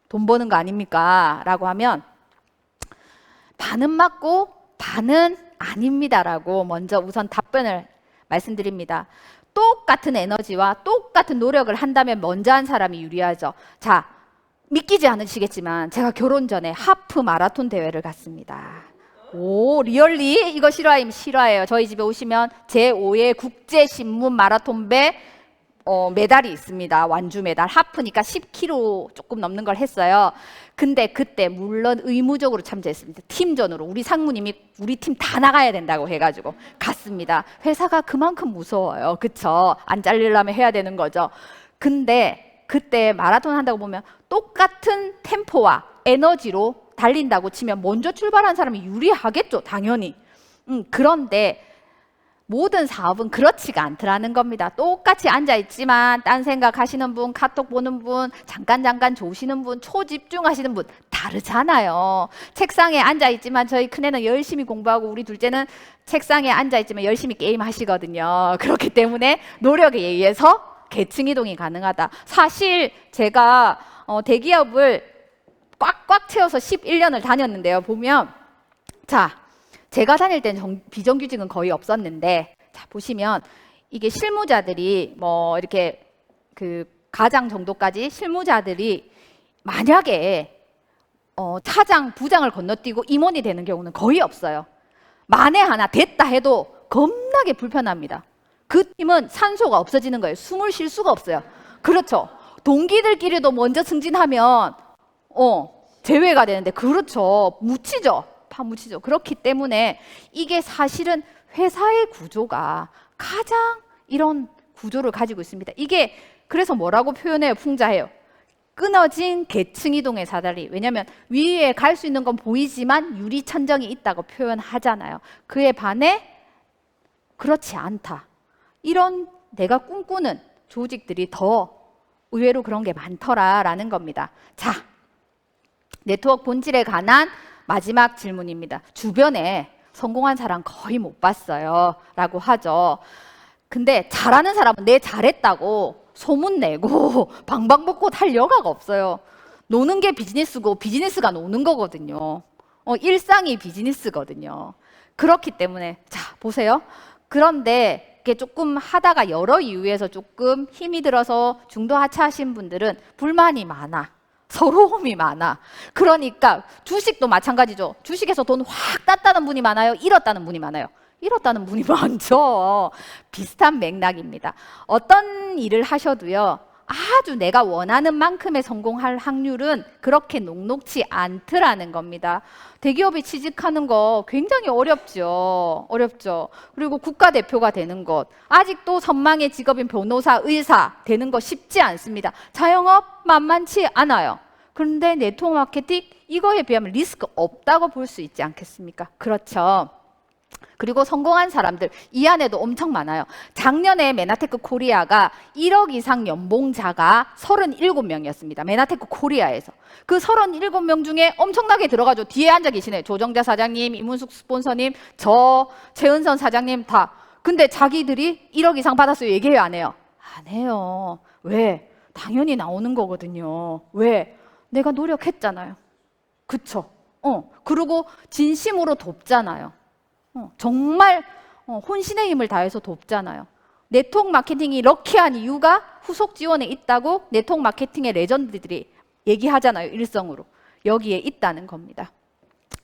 돈 버는 거 아닙니까? 라고 하면 반은 맞고 반은 아닙니다라고 먼저 우선 답변을 말씀드립니다. 똑같은 에너지와 똑같은 노력을 한다면 먼저 한 사람이 유리하죠. 자, 믿기지 않으시겠지만 제가 결혼 전에 하프 마라톤 대회를 갔습니다. 오, 리얼리? 이거 실화예요. 저희 집에 오시면 제5회 국제신문 마라톤배 메달이 있습니다. 완주 메달. 하프니까 10kg 조금 넘는 걸 했어요. 근데 그때 물론 의무적으로 참여했습니다. 팀전으로. 우리 상무님이 우리 팀 다 나가야 된다고 해가지고 갔습니다. 회사가 그만큼 무서워요. 그쵸? 안 잘리려면 해야 되는 거죠. 근데 그때 마라톤 한다고 보면 똑같은 템포와 에너지로 달린다고 치면 먼저 출발한 사람이 유리하겠죠. 당연히. 그런데 모든 사업은 그렇지가 않더라는 겁니다. 똑같이 앉아있지만 딴 생각하시는 분, 카톡 보는 분, 잠깐 조시는 분, 초집중하시는 분 다르잖아요. 책상에 앉아있지만 저희 큰애는 열심히 공부하고 우리 둘째는 책상에 앉아있지만 열심히 게임하시거든요. 그렇기 때문에 노력에 의해서 계층이동이 가능하다. 사실 제가 대기업을 꽉꽉 채워서 11년을 다녔는데요. 보면 자, 제가 다닐 때는 비정규직은 거의 없었는데, 자, 보시면 이게 실무자들이 뭐 이렇게 그 가장 정도까지 실무자들이 만약에 차장, 부장을 건너뛰고 임원이 되는 경우는 거의 없어요. 만에 하나 됐다 해도 겁나게 불편합니다. 그 팀은 산소가 없어지는 거예요. 숨을 쉴 수가 없어요. 그렇죠. 동기들끼리도 먼저 승진하면 제외가 되는데, 그렇죠. 묻히죠. 파묻히죠. 그렇기 때문에 이게 사실은 회사의 구조가 가장 이런 구조를 가지고 있습니다. 이게 그래서 뭐라고 표현해요? 풍자해요. 끊어진 계층이동의 사다리. 왜냐하면 위에 갈 수 있는 건 보이지만 유리천정이 있다고 표현하잖아요. 그에 반해 그렇지 않다. 이런 내가 꿈꾸는 조직들이 더 의외로 그런 게 많더라라는 겁니다. 자, 네트워크 본질에 관한 마지막 질문입니다. 주변에 성공한 사람 거의 못 봤어요 라고 하죠. 근데 잘하는 사람은 내 잘했다고 소문내고 방방곡곡 할 여가가 없어요. 노는 게 비즈니스고 비즈니스가 노는 거거든요. 일상이 비즈니스거든요. 그렇기 때문에 자 보세요. 그런데 이게 조금 하다가 여러 이유에서 조금 힘이 들어서 중도 하차하신 분들은 불만이 많아. 서러움이 많아. 그러니까 주식도 마찬가지죠. 주식에서 돈 확 땄다는 분이 많아요? 잃었다는 분이 많아요? 잃었다는 분이 많죠. 비슷한 맥락입니다. 어떤 일을 하셔도요, 아주 내가 원하는 만큼의 성공할 확률은 그렇게 녹록지 않더라는 겁니다. 대기업에 취직하는 거 굉장히 어렵죠. 어렵죠. 그리고 국가대표가 되는 것, 아직도 선망의 직업인 변호사, 의사 되는 거 쉽지 않습니다. 자영업 만만치 않아요. 그런데 네트워크 마케팅, 이거에 비하면 리스크 없다고 볼 수 있지 않겠습니까? 그렇죠. 그리고 성공한 사람들 이 안에도 엄청 많아요. 작년에 메나테크 코리아가 1억 이상 연봉자가 37명이었습니다. 메나테크 코리아에서. 그 37명 중에 엄청나게 들어가죠. 뒤에 앉아 계시네요. 조정자 사장님, 이문숙 스폰서님, 저 최은선 사장님 다. 근데 자기들이 1억 이상 받았어요. 얘기해요, 안 해요? 안 해요. 왜? 당연히 나오는 거거든요. 왜? 내가 노력했잖아요. 그쵸? 그리고 진심으로 돕잖아요. 정말 혼신의 힘을 다해서 돕잖아요. 네트워크 마케팅이 럭키한 이유가 후속 지원에 있다고 네트워크 마케팅의 레전드들이 얘기하잖아요. 일성으로. 여기에 있다는 겁니다.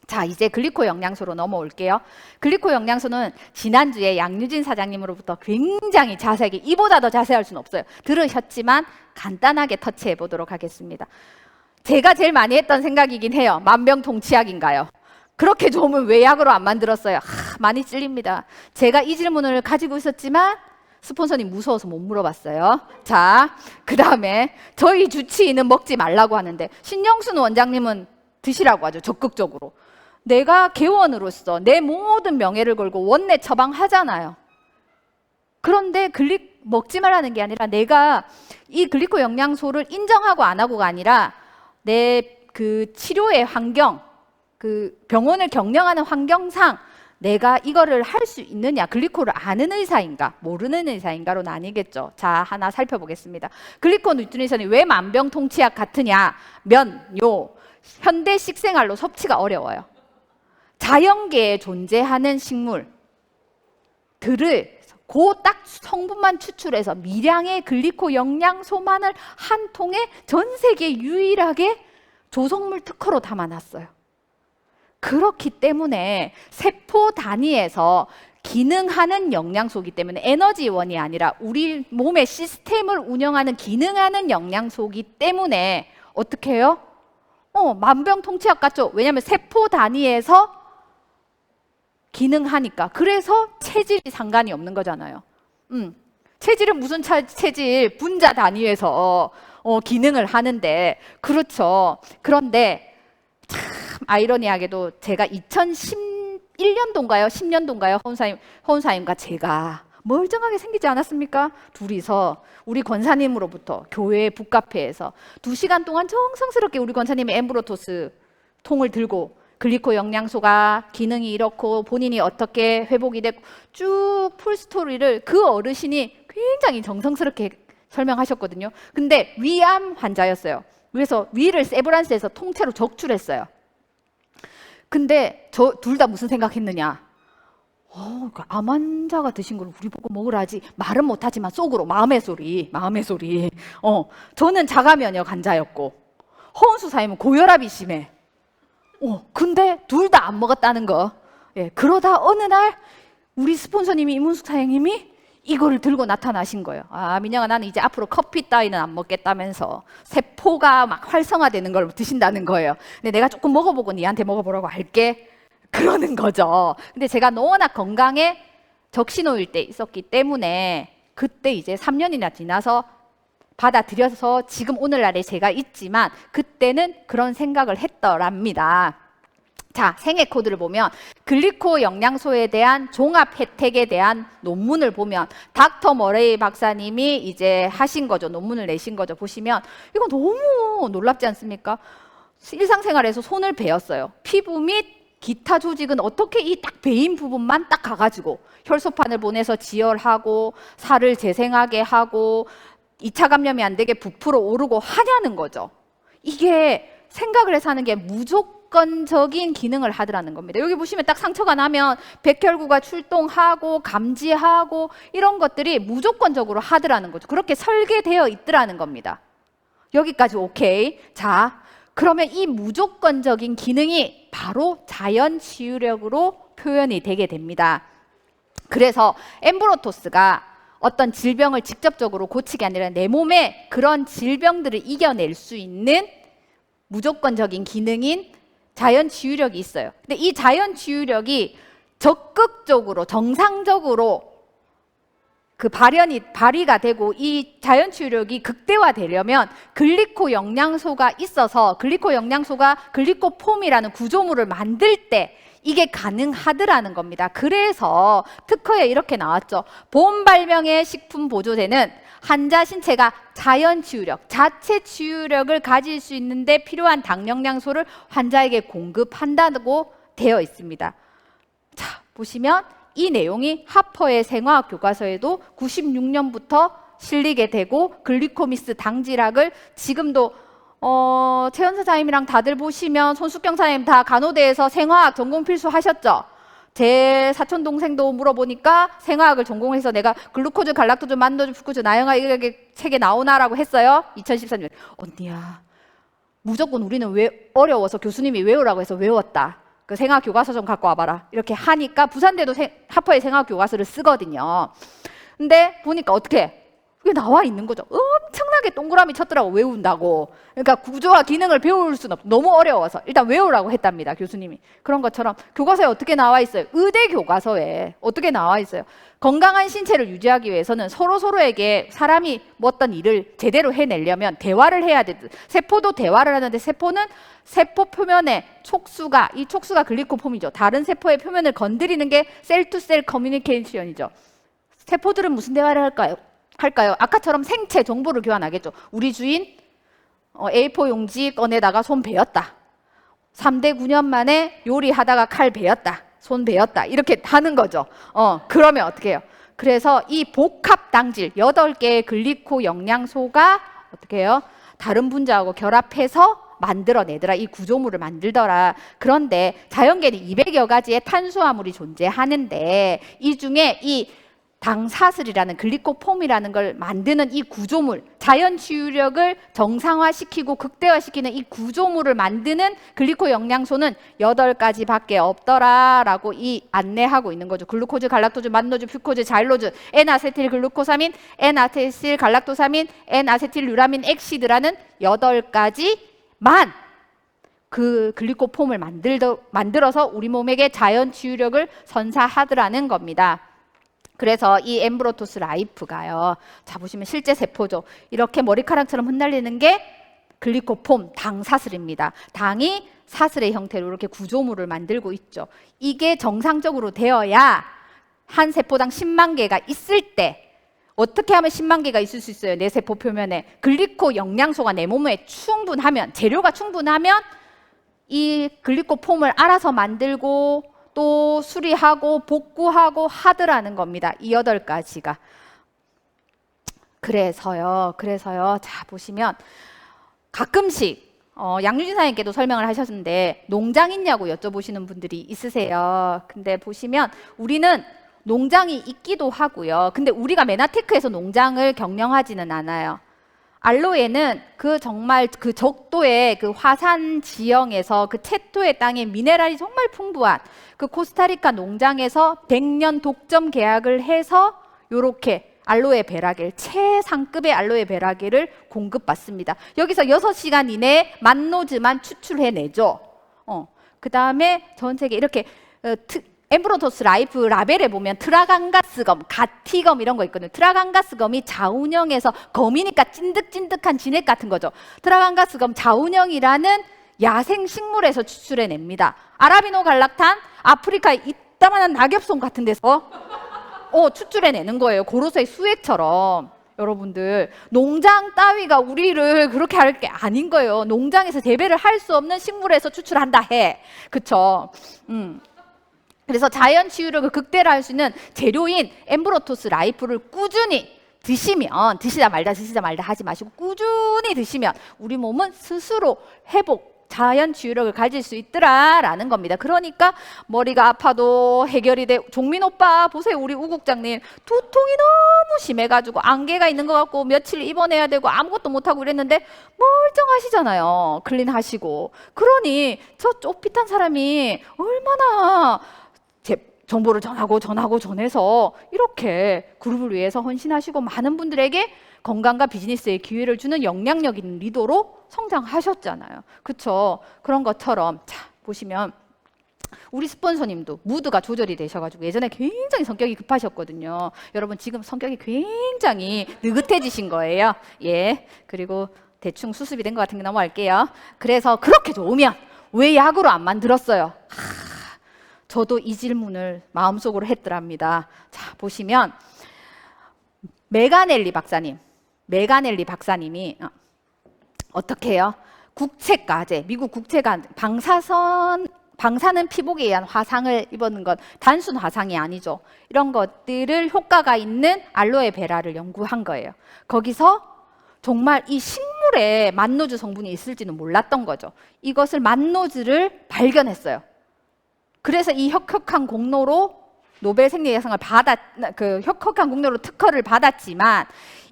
자, 이제 글리코 영양소로 넘어올게요. 글리코 영양소는 지난주에 양유진 사장님으로부터 굉장히 자세하게, 이보다 더 자세할 수는 없어요. 들으셨지만 간단하게 터치해 보도록 하겠습니다. 제가 제일 많이 했던 생각이긴 해요. 만병통치약인가요? 그렇게 좋으면 왜 약으로 안 만들었어요? 많이 찔립니다. 제가 이 질문을 가지고 있었지만 스폰서님 무서워서 못 물어봤어요. 자, 그 다음에 저희 주치의는 먹지 말라고 하는데 신영순 원장님은 드시라고 하죠. 적극적으로. 내가 개원으로서 내 모든 명예를 걸고 원내 처방하잖아요. 그런데 먹지 말라는 게 아니라 내가 이 글리코 영양소를 인정하고 안 하고가 아니라 내 그 치료의 환경, 그 병원을 경영하는 환경상 내가 이거를 할 수 있느냐, 글리코를 아는 의사인가 모르는 의사인가로 나뉘겠죠. 자, 하나 살펴보겠습니다. 글리코 뉴트리션이 왜 만병통치약 같으냐 면요, 현대 식생활로 섭취가 어려워요. 자연계에 존재하는 식물들을 그 딱 성분만 추출해서 미량의 글리코 영양소만을 한 통에 전 세계 유일하게 조성물 특허로 담아놨어요. 그렇기 때문에 세포 단위에서 기능하는 영양소이기 때문에 에너지원이 아니라 우리 몸의 시스템을 운영하는 기능하는 영양소이기 때문에 어떻게 해요? 만병통치약 같죠? 왜냐하면 세포 단위에서 기능하니까. 그래서 체질이 상관이 없는 거잖아요. 체질은 무슨 체질? 분자 단위에서 기능을 하는데, 그렇죠. 그런데 참 아이러니하게도 제가 2011년도인가요? 10년도인가요? 허은사님과 제가 멀쩡하게 생기지 않았습니까? 둘이서 우리 권사님으로부터 교회 북카페에서 2시간 동안 정성스럽게 우리 권사님의 엠브로토스 통을 들고 글리코 영양소가 기능이 이렇고 본인이 어떻게 회복이 됐고 쭉 풀스토리를 그 어르신이 굉장히 정성스럽게 설명하셨거든요. 근데 위암 환자였어요. 그래서 위를 세브란스에서 통째로 적출했어요. 근데 저 둘 다 무슨 생각했느냐? 암 환자가 드신 걸 우리 보고 먹으라지. 말은 못하지만 속으로 마음의 소리. 저는 자가면역 환자였고 허은수 사님은 고혈압이 심해. 근데 둘 다 안 먹었다는 거. 예, 그러다 어느 날 우리 스폰서님이 이문숙 사장님이 이거를 들고 나타나신 거예요. 민영아, 나는 이제 앞으로 커피 따위는 안 먹겠다면서 세포가 막 활성화되는 걸 드신다는 거예요. 근데 내가 조금 먹어보고 니한테 먹어보라고 할게. 그러는 거죠. 근데 제가 너무나 건강에 적신호일 때 있었기 때문에 그때 이제 3년이나 지나서 받아들여서 지금 오늘날에 제가 있지만 그때는 그런 생각을 했더랍니다. 자, 생애 코드를 보면 글리코 영양소에 대한 종합 혜택에 대한 논문을 보면 닥터 머레이 박사님이 이제 하신 거죠. 논문을 내신 거죠. 보시면 이거 너무 놀랍지 않습니까? 일상생활에서 손을 베었어요. 피부 및 기타 조직은 어떻게 이 딱 베인 부분만 딱 가가지고 혈소판을 보내서 지혈하고 살을 재생하게 하고 2차 감염이 안 되게 부풀어 오르고 하냐는 거죠. 이게 생각을 해서 하는 게 무조건적인 기능을 하더라는 겁니다. 여기 보시면 딱 상처가 나면 백혈구가 출동하고 감지하고 이런 것들이 무조건적으로 하더라는 거죠. 그렇게 설계되어 있더라는 겁니다. 여기까지 오케이. 자, 그러면 이 무조건적인 기능이 바로 자연 치유력으로 표현이 되게 됩니다. 그래서 엠브로토스가 어떤 질병을 직접적으로 고치게 아니라 내 몸에 그런 질병들을 이겨낼 수 있는 무조건적인 기능인 자연 치유력이 있어요. 근데 이 자연 치유력이 적극적으로 정상적으로 그 발휘가 되고 이 자연 치유력이 극대화되려면 글리코 영양소가 있어서 글리코 영양소가 글리코폼이라는 구조물을 만들 때 이게 가능하더라는 겁니다. 그래서 특허에 이렇게 나왔죠. 본 발명의 식품 보조제는 환자 신체가 자연 치유력, 자체 치유력을 가질 수 있는데 필요한 당 영양소를 환자에게 공급한다고 되어 있습니다. 자, 보시면 이 내용이 하퍼의 생화학 교과서에도 96년부터 실리게 되고 글리코미스 당질학을 지금도 최연사 사님이랑 다들 보시면 손숙경 사님 다 간호대에서 생화학 전공 필수 하셨죠? 제 사촌 동생도 물어보니까 생화학을 전공해서 내가 글루코즈, 갈락토즈, 만도즈, fructose, 나영아 이게 책에 나오나라고 했어요. 2013년. 언니야, 무조건 우리는 왜 어려워서 교수님이 외우라고 해서 외웠다. 그 생화학 교과서 좀 갖고 와봐라. 이렇게 하니까 부산대도 하퍼의 생화학 교과서를 쓰거든요. 근데 보니까 어떻게? 그게 나와 있는 거죠. 엄청나게 동그라미 쳤더라고, 외운다고. 그러니까 구조와 기능을 배울 수는 없어. 너무 어려워서. 일단 외우라고 했답니다, 교수님이. 그런 것처럼 교과서에 어떻게 나와 있어요? 의대 교과서에 어떻게 나와 있어요? 건강한 신체를 유지하기 위해서는 서로에게 사람이 뭐 어떤 일을 제대로 해내려면 대화를 해야 돼. 세포도 대화를 하는데 세포는 세포 표면에 촉수가, 이 촉수가 글리코폼이죠. 다른 세포의 표면을 건드리는 게 셀투셀 커뮤니케이션이죠. 세포들은 무슨 대화를 할까요? 아까처럼 생체 정보를 교환하겠죠. 우리 주인 A4 용지 꺼내다가 손 베었다. 3대 9년 만에 요리하다가 칼 베었다. 손 베었다. 이렇게 하는 거죠. 그러면 어떻게 해요? 그래서 이 복합 당질 8개의 글리코 영양소가 어떻게 해요? 다른 분자하고 결합해서 만들어내더라. 이 구조물을 만들더라. 그런데 자연계에는 200여 가지의 탄수화물이 존재하는데 이 중에 이 당사슬이라는 글리코폼이라는 걸 만드는 이 구조물, 자연 치유력을 정상화시키고 극대화시키는 이 구조물을 만드는 글리코 영양소는 8가지밖에 없더라라고 이 안내하고 있는 거죠. 글루코즈, 갈락토즈, 만노즈, 퓨코즈, 자일로즈, N아세틸 글루코사민, N아세틸 갈락토사민, N아세틸 유라민 엑시드라는 8가지만 그 글리코폼을 만들어서 우리 몸에게 자연 치유력을 선사하더라는 겁니다. 그래서 이 엠브로토스 라이프가요. 자, 보시면 실제 세포죠. 이렇게 머리카락처럼 흩날리는 게 글리코폼, 당사슬입니다. 당이 사슬의 형태로 이렇게 구조물을 만들고 있죠. 이게 정상적으로 되어야 한 세포당 10만 개가 있을 때 어떻게 하면 10만 개가 있을 수 있어요? 내 세포 표면에 글리코 영양소가 내 몸에 충분하면, 재료가 충분하면 이 글리코폼을 알아서 만들고 또 수리하고 복구하고 하더라는 겁니다. 이 8가지가. 그래서요. 자, 보시면 가끔씩 양유진 사장님께도 설명을 하셨는데 농장 있냐고 여쭤보시는 분들이 있으세요. 근데 보시면 우리는 농장이 있기도 하고요. 근데 우리가 메나테크에서 농장을 경영하지는 않아요. 알로에는 그 정말 그 적도의 그 화산 지형에서 그 채토의 땅에 미네랄이 정말 풍부한 그 코스타리카 농장에서 100년 독점 계약을 해서 요렇게 알로에 베라겔, 최상급의 알로에 베라겔을 공급받습니다. 여기서 6시간 이내에 만노즈만 추출해내죠. 그 다음에 전 세계 이렇게 엠브로토스 라이프 라벨에 보면 트라간가스검, 가티검 이런 거 있거든요. 트라간가스검이 자운형에서 검이니까 찐득찐득한 진액 같은 거죠. 트라간가스검 자운형이라는 야생 식물에서 추출해냅니다. 아라비노 갈락탄, 아프리카의 이따만한 낙엽송 같은 데서 추출해내는 거예요. 고로쇠 수액처럼. 여러분들, 농장 따위가 우리를 그렇게 할 게 아닌 거예요. 농장에서 재배를 할 수 없는 식물에서 추출한다 해. 그쵸? 그래서 자연 치유력을 극대화할 수 있는 재료인 엠브로토스 라이프를 꾸준히 드시면, 드시다 말다 하지 마시고 꾸준히 드시면 우리 몸은 스스로 회복, 자연 치유력을 가질 수 있더라라는 겁니다. 그러니까 머리가 아파도 해결이 돼. 종민 오빠 보세요. 우리 우 국장님 두통이 너무 심해가지고 안개가 있는 것 같고 며칠 입원해야 되고 아무것도 못하고 이랬는데 멀쩡하시잖아요. 클린하시고. 그러니 저 좁빛한 사람이 얼마나 정보를 전해서 이렇게 그룹을 위해서 헌신하시고 많은 분들에게 건강과 비즈니스의 기회를 주는 영향력 있는 리더로 성장하셨잖아요. 그렇죠? 그런 것처럼 자, 보시면 우리 스폰서님도 무드가 조절이 되셔가지고 예전에 굉장히 성격이 급하셨거든요. 여러분 지금 성격이 굉장히 느긋해지신 거예요. 예, 그리고 대충 수습이 된 것 같은 게 넘어갈게요. 그래서 그렇게 좋으면 왜 약으로 안 만들었어요? 저도 이 질문을 마음속으로 했더랍니다. 자, 보시면 메가넬리 박사님이 어떻게 해요? 국책과제, 미국 국책과제, 방사능 피복에 의한 화상을 입은 건 단순 화상이 아니죠. 이런 것들을 효과가 있는 알로에 베라를 연구한 거예요. 거기서 정말 이 식물에 만노즈 성분이 있을지는 몰랐던 거죠. 이것을 만노즈를 발견했어요. 그래서 이 혁혁한 공로로 노벨 생리학상을 혁혁한 공로로 특허를 받았지만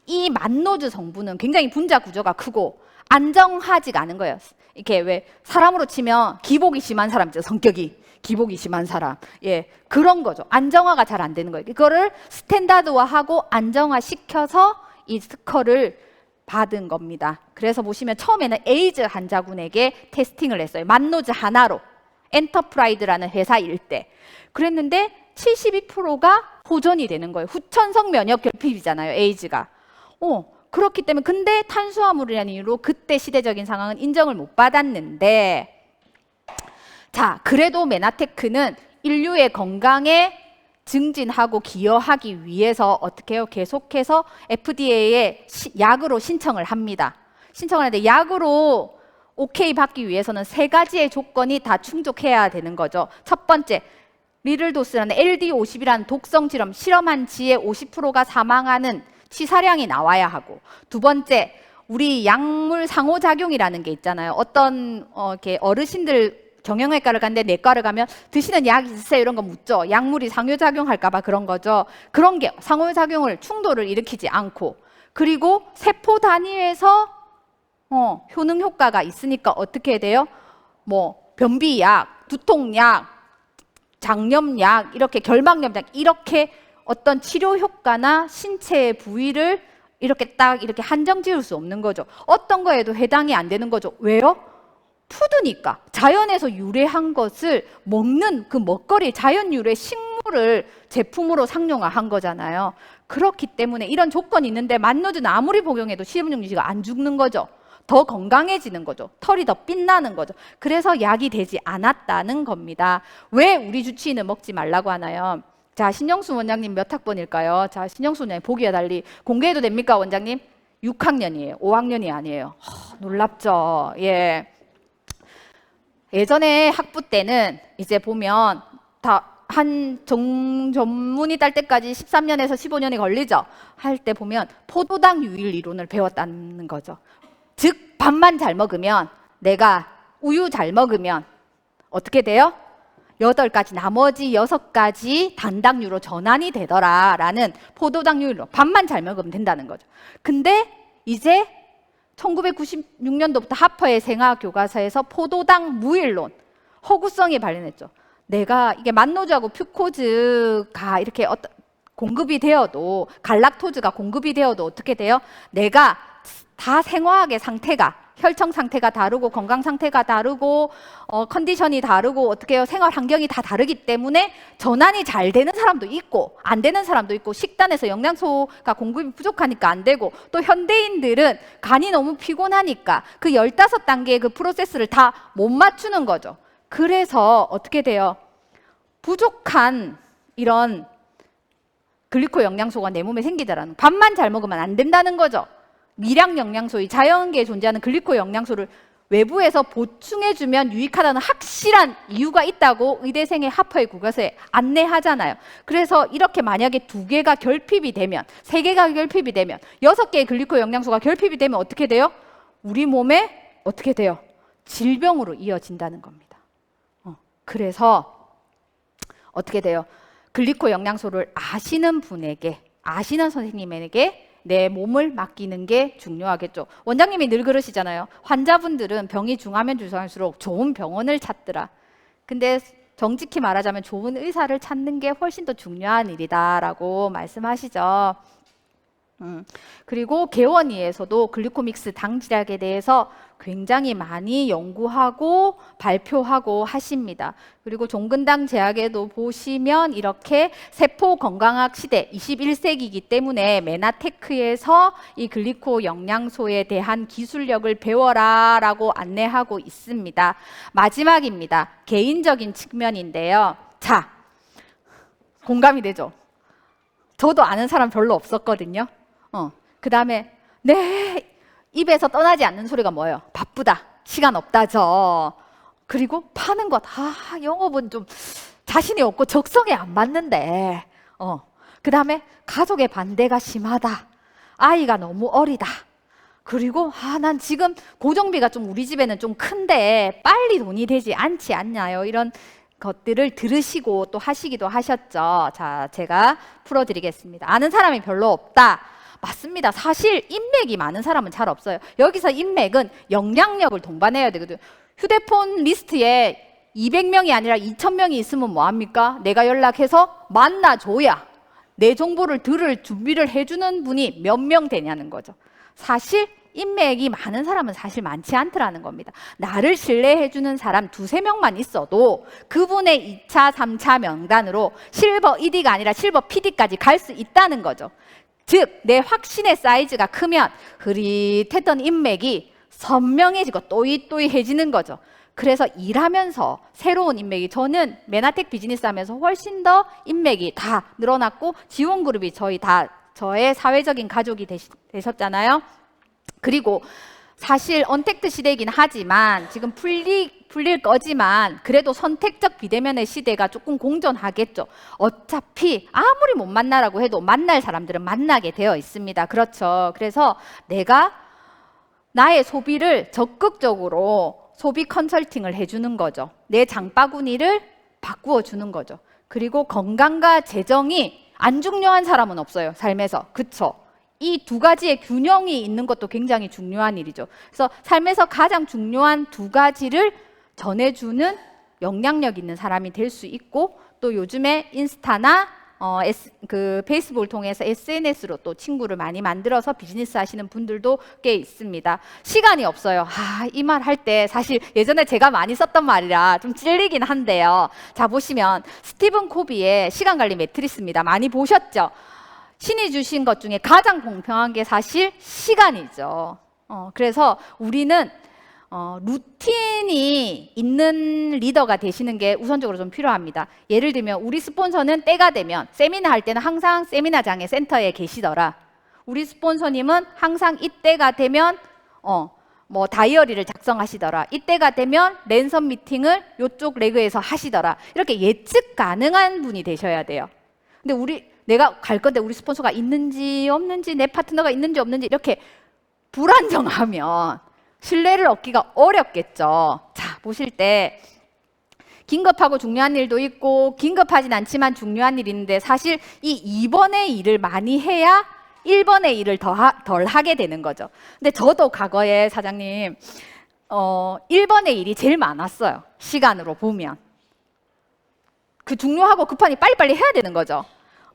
이 만노즈 성분은 굉장히 분자 구조가 크고 안정하지가 않은 거예요. 이렇게 왜 사람으로 치면 기복이 심한 사람 있죠. 성격이 기복이 심한 사람. 예, 그런 거죠. 안정화가 잘 안 되는 거예요. 이거를 스탠다드화하고 안정화시켜서 이 특허를 받은 겁니다. 그래서 보시면 처음에는 에이즈 환자군에게 테스팅을 했어요. 만노즈 하나로. 엔터프라이드라는 회사 일대. 그랬는데 72%가 호전이 되는 거예요. 후천성 면역 결핍이잖아요, 에이즈가. 그렇기 때문에 근데 탄수화물이라는 이유로 그때 시대적인 상황은 인정을 못 받았는데 자, 그래도 메나테크는 인류의 건강에 증진하고 기여하기 위해서 어떻게 해요? 계속해서 FDA에 약으로 신청을 합니다. 신청을 하는데 약으로 오케이 받기 위해서는 3가지의 조건이 다 충족해야 되는 거죠. 첫 번째, 리를도스라는 LD50이라는 독성 질염 실험한 지의 50%가 사망하는 치사량이 나와야 하고, 두 번째, 우리 약물 상호작용이라는 게 있잖아요. 어떤 이렇게 어르신들 정형외과를 갔는데 내과를 가면 드시는 약 있으세요? 이런 거 묻죠. 약물이 상호작용할까 봐 그런 거죠. 그런 게 상호작용을 충돌을 일으키지 않고, 그리고 세포 단위에서 효능 효과가 있으니까 어떻게 돼요? 뭐 변비약, 두통약, 장염약, 이렇게 결막염약, 이렇게 어떤 치료 효과나 신체의 부위를 이렇게 딱 이렇게 한정 지을 수 없는 거죠. 어떤 거에도 해당이 안 되는 거죠. 왜요? 푸드니까. 자연에서 유래한 것을 먹는 그 먹거리, 자연 유래 식물을 제품으로 상용화한 거잖아요. 그렇기 때문에 이런 조건이 있는데 만노즈는 아무리 복용해도 시험용 유지가 안 죽는 거죠. 더 건강해지는 거죠. 털이 더 빛나는 거죠. 그래서 약이 되지 않았다는 겁니다. 왜 우리 주치의는 먹지 말라고 하나요? 자, 신영수 원장님 몇 학번일까요? 자, 신영수 원장님 보기와 달리 공개해도 됩니까, 원장님? 6학년이에요. 5학년이 아니에요. 놀랍죠? 예. 예전에 학부 때는 이제 보면 다 한 전문의 딸 때까지 13년에서 15년이 걸리죠. 할 때 보면 포도당 유일 이론을 배웠다는 거죠. 즉 밥만 잘 먹으면, 내가 우유 잘 먹으면 어떻게 돼요? 8가지, 나머지 6가지 단당류로 전환이 되더라라는 포도당 유일로 밥만 잘 먹으면 된다는 거죠. 근데 이제 1996년도부터 하퍼의 생화학 교과서에서 포도당 무일론, 허구성이 발견했죠. 내가 이게 만노즈하고 퓨코즈가 이렇게 공급이 되어도, 갈락토즈가 공급이 되어도 어떻게 돼요? 내가 다 생화학의 상태가, 혈청 상태가 다르고 건강 상태가 다르고 컨디션이 다르고 어떻게 해요? 생활 환경이 다 다르기 때문에 전환이 잘 되는 사람도 있고 안 되는 사람도 있고, 식단에서 영양소가 공급이 부족하니까 안 되고, 또 현대인들은 간이 너무 피곤하니까 그 15단계의 그 프로세스를 다 못 맞추는 거죠. 그래서 어떻게 돼요? 부족한 이런 글리코 영양소가 내 몸에 생기더라는, 밥만 잘 먹으면 안 된다는 거죠. 미량 영양소의 자연계에 존재하는 글리코 영양소를 외부에서 보충해주면 유익하다는 확실한 이유가 있다고 의대생의 하퍼의 교과서에 안내하잖아요. 그래서 이렇게 만약에 2개가 결핍이 되면, 3개가 결핍이 되면, 6개의 글리코 영양소가 결핍이 되면 어떻게 돼요? 우리 몸에 어떻게 돼요? 질병으로 이어진다는 겁니다. 그래서 어떻게 돼요? 글리코 영양소를 아시는 분에게, 아시는 선생님에게 내 몸을 맡기는 게 중요하겠죠. 원장님이 늘 그러시잖아요. 환자분들은 병이 중하면 중할수록 좋은 병원을 찾더라. 근데 정직히 말하자면 좋은 의사를 찾는 게 훨씬 더 중요한 일이다라고 말씀하시죠. 그리고 개원위에서도 글리코믹스 당질약에 대해서 굉장히 많이 연구하고 발표하고 하십니다. 그리고 종근당 제약에도 보시면 이렇게 세포 건강학 시대 21세기이기 때문에 메나테크에서 이 글리코 영양소에 대한 기술력을 배워라 라고 안내하고 있습니다. 마지막입니다. 개인적인 측면인데요. 자, 공감이 되죠? 저도 아는 사람 별로 없었거든요. 그 다음에 내 입에서 떠나지 않는 소리가 뭐예요? 바쁘다, 시간 없다죠. 그리고 파는 것, 영업은 좀 자신이 없고 적성에 안 맞는데. 그 다음에 가족의 반대가 심하다, 아이가 너무 어리다. 그리고 난 지금 고정비가 좀 우리 집에는 좀 큰데 빨리 돈이 되지 않지 않나요? 이런 것들을 들으시고 또 하시기도 하셨죠. 자, 제가 풀어드리겠습니다. 아는 사람이 별로 없다. 맞습니다. 사실 인맥이 많은 사람은 잘 없어요. 여기서 인맥은 영향력을 동반해야 되거든요. 휴대폰 리스트에 200명이 아니라 2000명이 있으면 뭐합니까? 내가 연락해서 만나줘야 내 정보를 들을 준비를 해주는 분이 몇 명 되냐는 거죠. 사실 인맥이 많은 사람은 사실 많지 않더라는 겁니다. 나를 신뢰해주는 사람 2~3명만 있어도 그분의 2차, 3차 명단으로 실버 1위가 아니라 실버 PD까지 갈 수 있다는 거죠. 즉, 내 확신의 사이즈가 크면 흐릿했던 인맥이 선명해지고 또이또이해지는 거죠. 그래서 일하면서 새로운 인맥이, 저는 메나텍 비즈니스 하면서 훨씬 더 인맥이 다 늘어났고, 지원그룹이 저의 사회적인 가족이 되셨잖아요. 그리고 사실 언택트 시대이긴 하지만 지금 풀릴 거지만 그래도 선택적 비대면의 시대가 조금 공존하겠죠. 어차피 아무리 못 만나라고 해도 만날 사람들은 만나게 되어 있습니다. 그렇죠. 그래서 내가 나의 소비를 적극적으로 소비 컨설팅을 해주는 거죠. 내 장바구니를 바꾸어 주는 거죠. 그리고 건강과 재정이 안 중요한 사람은 없어요, 삶에서. 그쵸? 이 두 가지의 균형이 있는 것도 굉장히 중요한 일이죠. 그래서 삶에서 가장 중요한 두 가지를 전해주는 영향력 있는 사람이 될 수 있고, 또 요즘에 인스타나 페이스북을 통해서 SNS로 또 친구를 많이 만들어서 비즈니스 하시는 분들도 꽤 있습니다. 시간이 없어요. 이 말 할 때 사실 예전에 제가 많이 썼던 말이라 좀 찔리긴 한데요. 자, 보시면 스티븐 코비의 시간 관리 매트리스입니다. 많이 보셨죠? 신이 주신 것 중에 가장 공평한 게 사실 시간이죠. 그래서 우리는 루틴이 있는 리더가 되시는 게 우선적으로 좀 필요합니다. 예를 들면 우리 스폰서는 때가 되면 세미나 할 때는 항상 세미나장의 센터에 계시더라. 우리 스폰서님은 항상 이때가 되면 뭐 다이어리를 작성하시더라. 이때가 되면 랜선 미팅을 이쪽 레그에서 하시더라. 이렇게 예측 가능한 분이 되셔야 돼요. 근데 내가 갈 건데 우리 스폰서가 있는지 없는지, 내 파트너가 있는지 없는지 이렇게 불안정하면 신뢰를 얻기가 어렵겠죠. 자, 보실 때 긴급하고 중요한 일도 있고 긴급하진 않지만 중요한 일이 있는데, 사실 이 2번의 일을 많이 해야 1번의 일을 덜 하게 되는 거죠. 근데 저도 과거에 사장님 1번의 일이 제일 많았어요. 시간으로 보면. 그 중요하고 급하니 빨리빨리 해야 되는 거죠.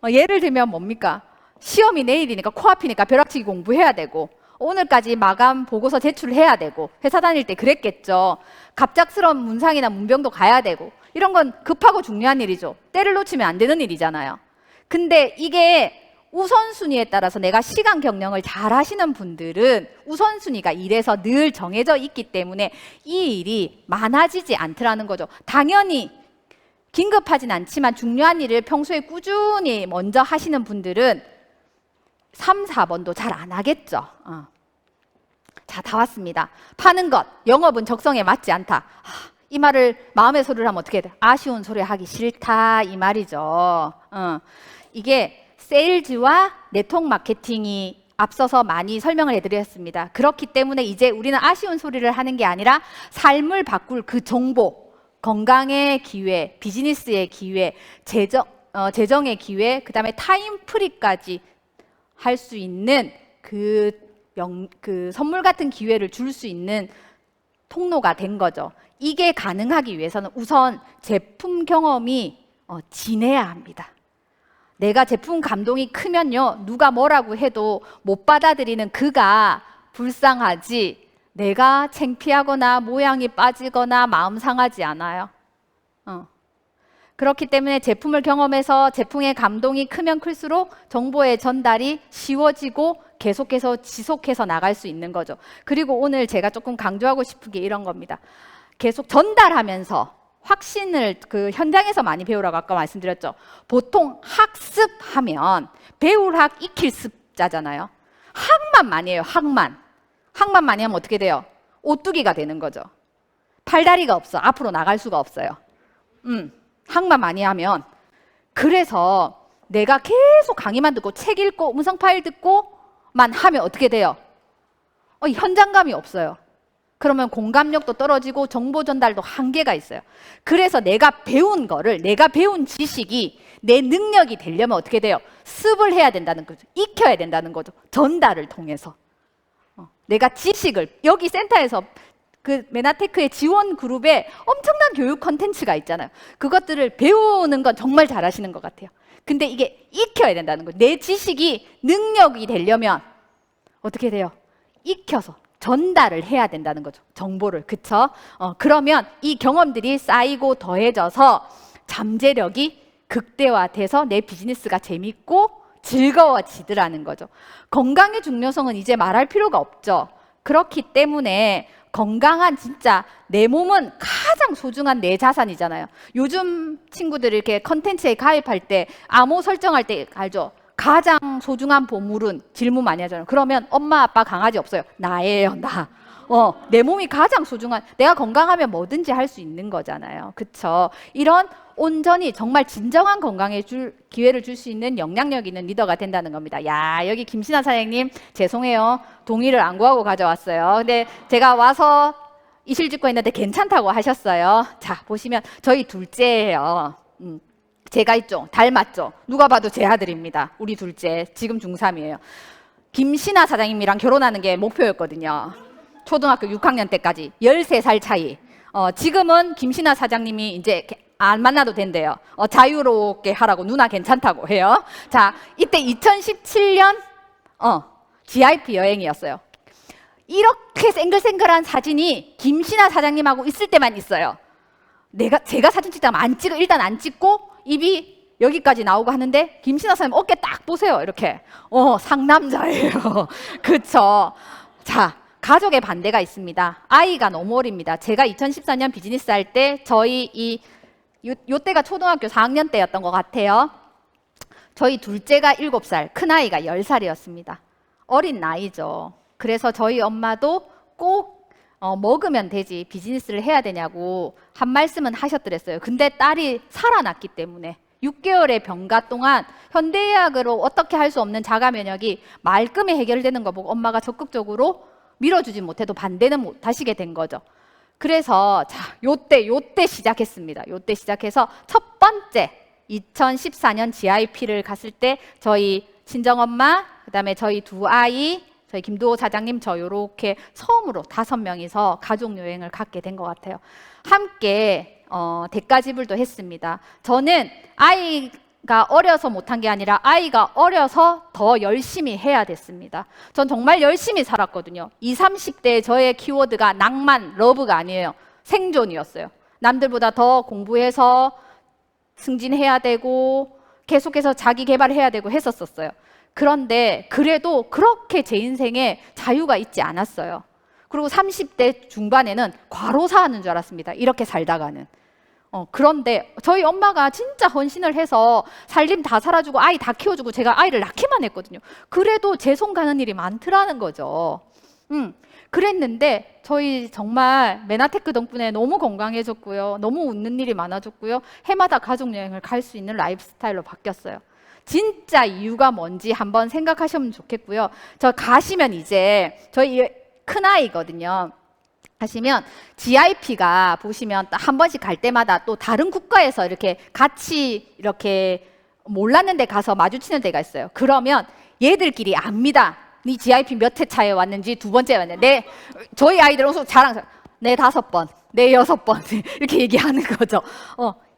예를 들면 뭡니까? 시험이 내일이니까 코앞이니까 벼락치기 공부해야 되고, 오늘까지 마감 보고서 제출해야 되고, 회사 다닐 때 그랬겠죠. 갑작스러운 문상이나 문병도 가야 되고, 이런 건 급하고 중요한 일이죠. 때를 놓치면 안 되는 일이잖아요. 근데 이게 우선순위에 따라서 내가 시간 경영을 잘 하시는 분들은 우선순위가 일에서 늘 정해져 있기 때문에 이 일이 많아지지 않더라는 거죠. 당연히 긴급하진 않지만 중요한 일을 평소에 꾸준히 먼저 하시는 분들은 3, 4번도 잘 안 하겠죠. 자, 다 왔습니다. 파는 것, 영업은 적성에 맞지 않다. 이 말을 마음의 소리를 하면 어떻게 돼? 아쉬운 소리 하기 싫다, 이 말이죠. 이게 세일즈와 네트워크 마케팅이 앞서서 많이 설명을 해드렸습니다. 그렇기 때문에 이제 우리는 아쉬운 소리를 하는 게 아니라 삶을 바꿀 그 정보, 건강의 기회, 비즈니스의 기회, 재정의 기회, 그 다음에 타임 프리까지 할 수 있는 그 선물 같은 기회를 줄 수 있는 통로가 된 거죠. 이게 가능하기 위해서는 우선 제품 경험이 진해야 합니다. 내가 제품 감동이 크면요, 누가 뭐라고 해도 못 받아들이는 그가 불쌍하지, 내가 창피하거나 모양이 빠지거나 마음 상하지 않아요. 그렇기 때문에 제품을 경험해서 제품의 감동이 크면 클수록 정보의 전달이 쉬워지고 계속해서 지속해서 나갈 수 있는 거죠. 그리고 오늘 제가 조금 강조하고 싶은 게 이런 겁니다. 계속 전달하면서 확신을 그 현장에서 많이 배우라고 아까 말씀드렸죠. 보통 학습하면 배울 학 익힐 습자잖아요. 학만 많이 해요. 학만 많이 하면 어떻게 돼요? 오뚜기가 되는 거죠. 팔다리가 없어. 앞으로 나갈 수가 없어요. 학만 많이 하면. 그래서 내가 계속 강의만 듣고 책 읽고 음성 파일 듣고만 하면 어떻게 돼요? 현장감이 없어요. 그러면 공감력도 떨어지고 정보 전달도 한계가 있어요. 그래서 내가 배운 거를, 내가 배운 지식이 내 능력이 되려면 어떻게 돼요? 습을 해야 된다는 거죠. 익혀야 된다는 거죠. 전달을 통해서. 내가 지식을, 여기 센터에서 그 메나테크의 지원 그룹에 엄청난 교육 컨텐츠가 있잖아요. 그것들을 배우는 건 정말 잘하시는 것 같아요. 근데 이게 익혀야 된다는 거예요. 내 지식이 능력이 되려면 어떻게 돼요? 익혀서 전달을 해야 된다는 거죠. 정보를. 그쵸? 그러면 이 경험들이 쌓이고 더해져서 잠재력이 극대화돼서 내 비즈니스가 재밌고 즐거워지더라는 거죠. 건강의 중요성은 이제 말할 필요가 없죠. 그렇기 때문에 건강한, 진짜 내 몸은 가장 소중한 내 자산이잖아요. 요즘 친구들이 이렇게 컨텐츠에 가입할 때 암호 설정할 때 알죠? 가장 소중한 보물은 질문 많이 하잖아요. 그러면 엄마, 아빠, 강아지 없어요. 나예요, 나. 내 몸이 가장 소중한, 내가 건강하면 뭐든지 할 수 있는 거잖아요. 그쵸? 이런 온전히 정말 진정한 건강에 기회를 줄 수 있는 영향력 있는 리더가 된다는 겁니다. 야, 여기 김신아 사장님 죄송해요. 동의를 안 구하고 가져왔어요. 근데 제가 와서 이실직고 했는데 괜찮다고 하셨어요. 자, 보시면 저희 둘째예요. 제가 있죠. 닮았죠. 누가 봐도 제 아들입니다. 우리 둘째. 지금 중3이에요. 김신아 사장님이랑 결혼하는 게 목표였거든요. 초등학교 6학년 때까지 13살 차이. 지금은 김신아 사장님이 이제 안 만나도 된대요. 자유롭게 하라고, 누나 괜찮다고 해요. 자, 이때 2017년 GIP 여행이었어요. 이렇게 생글생글한 사진이 김신아 사장님하고 있을 때만 있어요. 제가 사진 찍다가 일단 안 찍고 입이 여기까지 나오고 하는데 김신아 사장님 어깨 딱 보세요. 이렇게. 상남자예요. 그쵸? 자, 가족의 반대가 있습니다. 아이가 너무 어립니다. 제가 2014년 비즈니스 할 때 저희 요때가 초등학교 4학년 때였던 것 같아요. 저희 둘째가 7살, 큰아이가 10살이었습니다. 어린 나이죠. 그래서 저희 엄마도 꼭 먹으면 되지 비즈니스를 해야 되냐고 한 말씀은 하셨더랬어요. 근데 딸이 살아났기 때문에 6개월의 병가 동안 현대의학으로 어떻게 할 수 없는 자가 면역이 말끔히 해결되는 거 보고 엄마가 적극적으로 밀어주지 못해도 반대는 못 하시게 된 거죠. 그래서 자, 요때 시작했습니다. 요때 시작해서 첫 번째 2014년 GIP를 갔을 때 저희 친정엄마, 그다음에 저희 두 아이, 저희 김두호 사장님, 저 요렇게 처음으로 5명이서 가족 여행을 갖게 된 것 같아요. 함께 대가지불도 했습니다. 저는 아이가 어려서 못한 게 아니라 아이가 어려서 더 열심히 해야 됐습니다. 전 정말 열심히 살았거든요. 20, 30대 저의 키워드가 낭만, 러브가 아니에요. 생존이었어요. 남들보다 더 공부해서 승진해야 되고 계속해서 자기 개발해야 되고 했었어요. 그런데 그래도 그렇게 제 인생에 자유가 있지 않았어요. 그리고 30대 중반에는 과로사 하는 줄 알았습니다. 이렇게 살다가는. 그런데 저희 엄마가 진짜 헌신을 해서 살림 다 살아주고 아이 다 키워주고 제가 아이를 낳기만 했거든요. 그래도 제 손 가는 일이 많더라는 거죠. 그랬는데 저희 정말 메나테크 덕분에 너무 건강해졌고요. 너무 웃는 일이 많아졌고요. 해마다 가족여행을 갈 수 있는 라이프스타일로 바뀌었어요. 진짜 이유가 뭔지 한번 생각하시면 좋겠고요. 저 가시면 이제 저희 큰아이거든요. 하시면 GIP가 보시면 한 번씩 갈 때마다 또 다른 국가에서 이렇게 같이 이렇게 몰랐는 데 가서 마주치는 데가 있어요. 그러면 얘들끼리 압니다. 네 GIP 몇 회 차에 왔는지, 두 번째 왔는데 저희 아이들은 자랑, 내 5번, 내 6번 이렇게 얘기하는 거죠.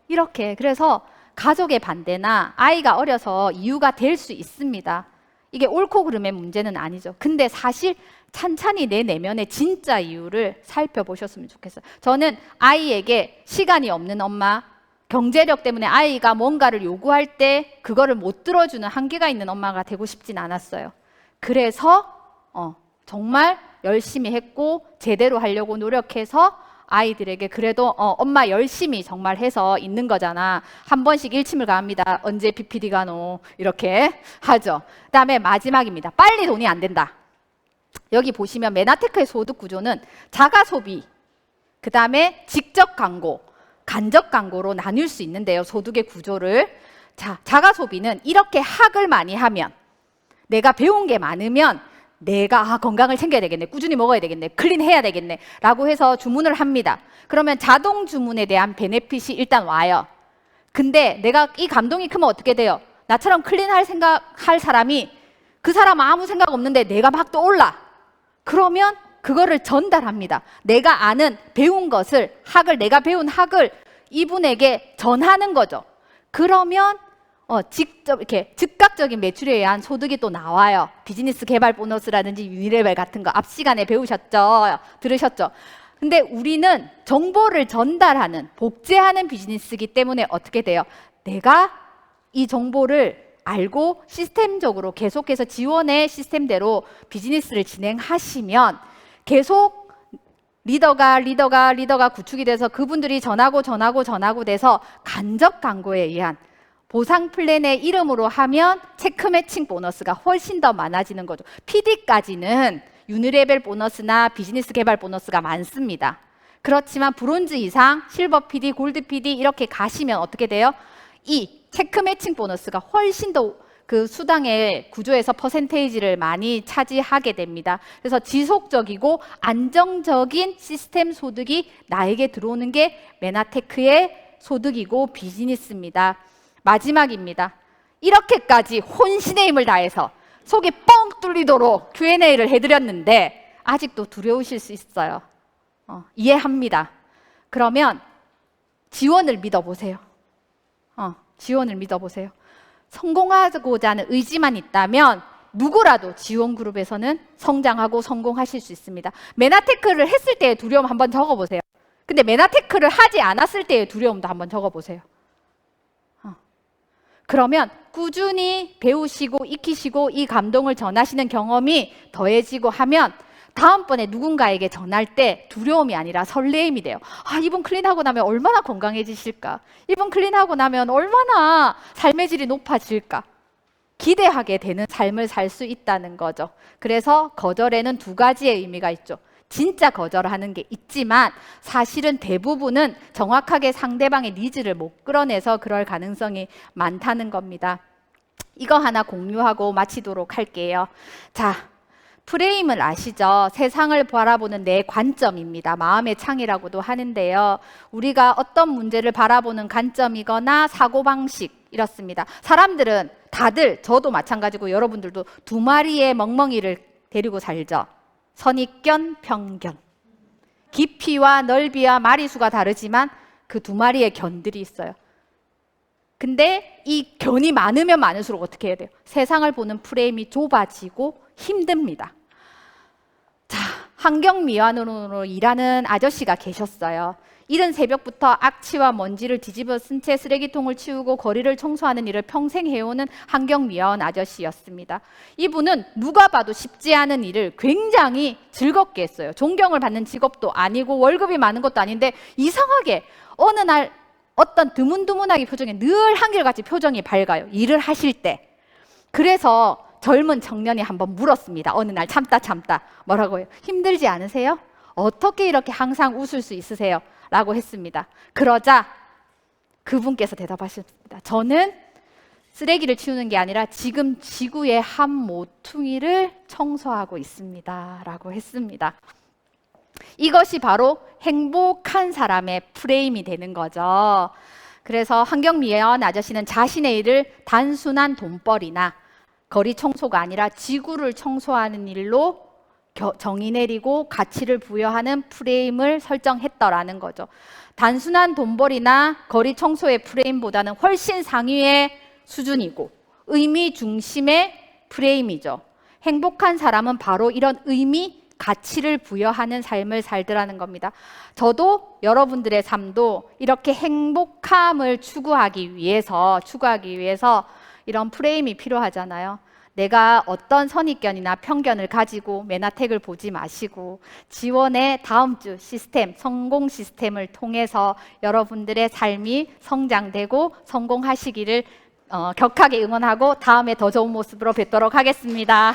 이렇게 그래서 가족의 반대나 아이가 어려서 이유가 될 수 있습니다. 이게 옳고 그름의 문제는 아니죠. 근데 사실 찬찬히 내 내면의 진짜 이유를 살펴보셨으면 좋겠어요. 저는 아이에게 시간이 없는 엄마, 경제력 때문에 아이가 뭔가를 요구할 때 그거를 못 들어주는 한계가 있는 엄마가 되고 싶진 않았어요. 그래서 정말 열심히 했고 제대로 하려고 노력해서 아이들에게 그래도 엄마 열심히 정말 해서 있는 거잖아. 한 번씩 일침을 가합니다. 언제 PPD 가노? 이렇게 하죠. 그다음에 마지막입니다. 빨리 돈이 안 된다. 여기 보시면 메나테크의 소득 구조는 자가 소비, 그다음에 직접 광고, 간접 광고로 나눌 수 있는데요. 소득의 구조를. 자, 자가 소비는 이렇게 학을 많이 하면, 내가 배운 게 많으면 내가 건강을 챙겨야 되겠네, 꾸준히 먹어야 되겠네, 클린해야 되겠네 라고 해서 주문을 합니다. 그러면 자동 주문에 대한 베네핏이 일단 와요. 근데 내가 이 감동이 크면 어떻게 돼요? 나처럼 클린할 생각할 사람이, 그 사람 아무 생각 없는데 내가 막 떠올라. 그러면 그거를 전달합니다. 내가 아는 배운 것을, 내가 배운 학을 이분에게 전하는 거죠. 그러면 직접 이렇게 즉각적인 매출에 의한 소득이 또 나와요. 비즈니스 개발 보너스라든지 유니레벨 같은 거 앞 시간에 배우셨죠? 들으셨죠? 근데 우리는 정보를 전달하는, 복제하는 비즈니스이기 때문에 어떻게 돼요? 내가 이 정보를 알고 시스템적으로 계속해서 지원의 시스템대로 비즈니스를 진행하시면 계속 리더가 구축이 돼서 그분들이 전하고 돼서 간접 광고에 의한 보상 플랜의 이름으로 하면 체크 매칭 보너스가 훨씬 더 많아지는 거죠. PD까지는 유니레벨 보너스나 비즈니스 개발 보너스가 많습니다. 그렇지만 브론즈 이상, 실버 PD, 골드 PD 이렇게 가시면 어떻게 돼요? 이 체크 매칭 보너스가 훨씬 더 그 수당의 구조에서 퍼센테이지를 많이 차지하게 됩니다. 그래서 지속적이고 안정적인 시스템 소득이 나에게 들어오는 게 메나테크의 소득이고 비즈니스입니다. 마지막입니다. 이렇게까지 혼신의 힘을 다해서 속이 뻥 뚫리도록 Q&A를 해드렸는데 아직도 두려우실 수 있어요. 이해합니다. 그러면 지원을 믿어보세요. 지원을 믿어보세요. 성공하고자 하는 의지만 있다면 누구라도 지원 그룹에서는 성장하고 성공하실 수 있습니다. 메나테크를 했을 때의 두려움 한번 적어보세요. 근데 메나테크를 하지 않았을 때의 두려움도 한번 적어보세요. 그러면 꾸준히 배우시고 익히시고 이 감동을 전하시는 경험이 더해지고 하면 다음번에 누군가에게 전할 때 두려움이 아니라 설레임이 돼요. 이분 클린하고 나면 얼마나 건강해지실까? 이분 클린하고 나면 얼마나 삶의 질이 높아질까? 기대하게 되는 삶을 살 수 있다는 거죠. 그래서 거절에는 두 가지의 의미가 있죠. 진짜 거절하는 게 있지만 사실은 대부분은 정확하게 상대방의 니즈를 못 끌어내서 그럴 가능성이 많다는 겁니다. 이거 하나 공유하고 마치도록 할게요. 자, 프레임을 아시죠? 세상을 바라보는 내 관점입니다. 마음의 창이라고도 하는데요. 우리가 어떤 문제를 바라보는 관점이거나 사고방식 이렇습니다. 사람들은 다들 저도 마찬가지고 여러분들도 두 마리의 멍멍이를 데리고 살죠. 선입견, 편견. 깊이와 넓이와 마리수가 다르지만 그 두 마리의 견들이 있어요. 근데 이 견이 많으면 많을수록 어떻게 해야 돼요? 세상을 보는 프레임이 좁아지고 힘듭니다. 자, 환경미화원으로 일하는 아저씨가 계셨어요. 이른 새벽부터 악취와 먼지를 뒤집어 쓴 채 쓰레기통을 치우고 거리를 청소하는 일을 평생 해오는 환경미화원 아저씨였습니다. 이분은 누가 봐도 쉽지 않은 일을 굉장히 즐겁게 했어요. 존경을 받는 직업도 아니고 월급이 많은 것도 아닌데 이상하게 어느 날 어떤 드문드문하게 표정이 늘 한결같이 표정이 밝아요. 일을 하실 때. 그래서 젊은 청년이 한번 물었습니다. 어느 날 참다 뭐라고 해요? 힘들지 않으세요? 어떻게 이렇게 항상 웃을 수 있으세요? 라고 했습니다. 그러자 그분께서 대답하셨습니다. 저는 쓰레기를 치우는 게 아니라 지금 지구의 한 모퉁이를 청소하고 있습니다. 라고 했습니다. 이것이 바로 행복한 사람의 프레임이 되는 거죠. 그래서 환경미화원 아저씨는 자신의 일을 단순한 돈벌이나 거리 청소가 아니라 지구를 청소하는 일로 정의 내리고 가치를 부여하는 프레임을 설정했더라는 거죠. 단순한 돈벌이나 거리 청소의 프레임보다는 훨씬 상위의 수준이고 의미 중심의 프레임이죠. 행복한 사람은 바로 이런 의미, 가치를 부여하는 삶을 살더라는 겁니다. 저도 여러분들의 삶도 이렇게 행복함을 추구하기 위해서 이런 프레임이 필요하잖아요. 내가 어떤 선입견이나 편견을 가지고 메나텍을 보지 마시고 지원의 다음 주 시스템, 성공 시스템을 통해서 여러분들의 삶이 성장되고 성공하시기를 격하게 응원하고 다음에 더 좋은 모습으로 뵙도록 하겠습니다.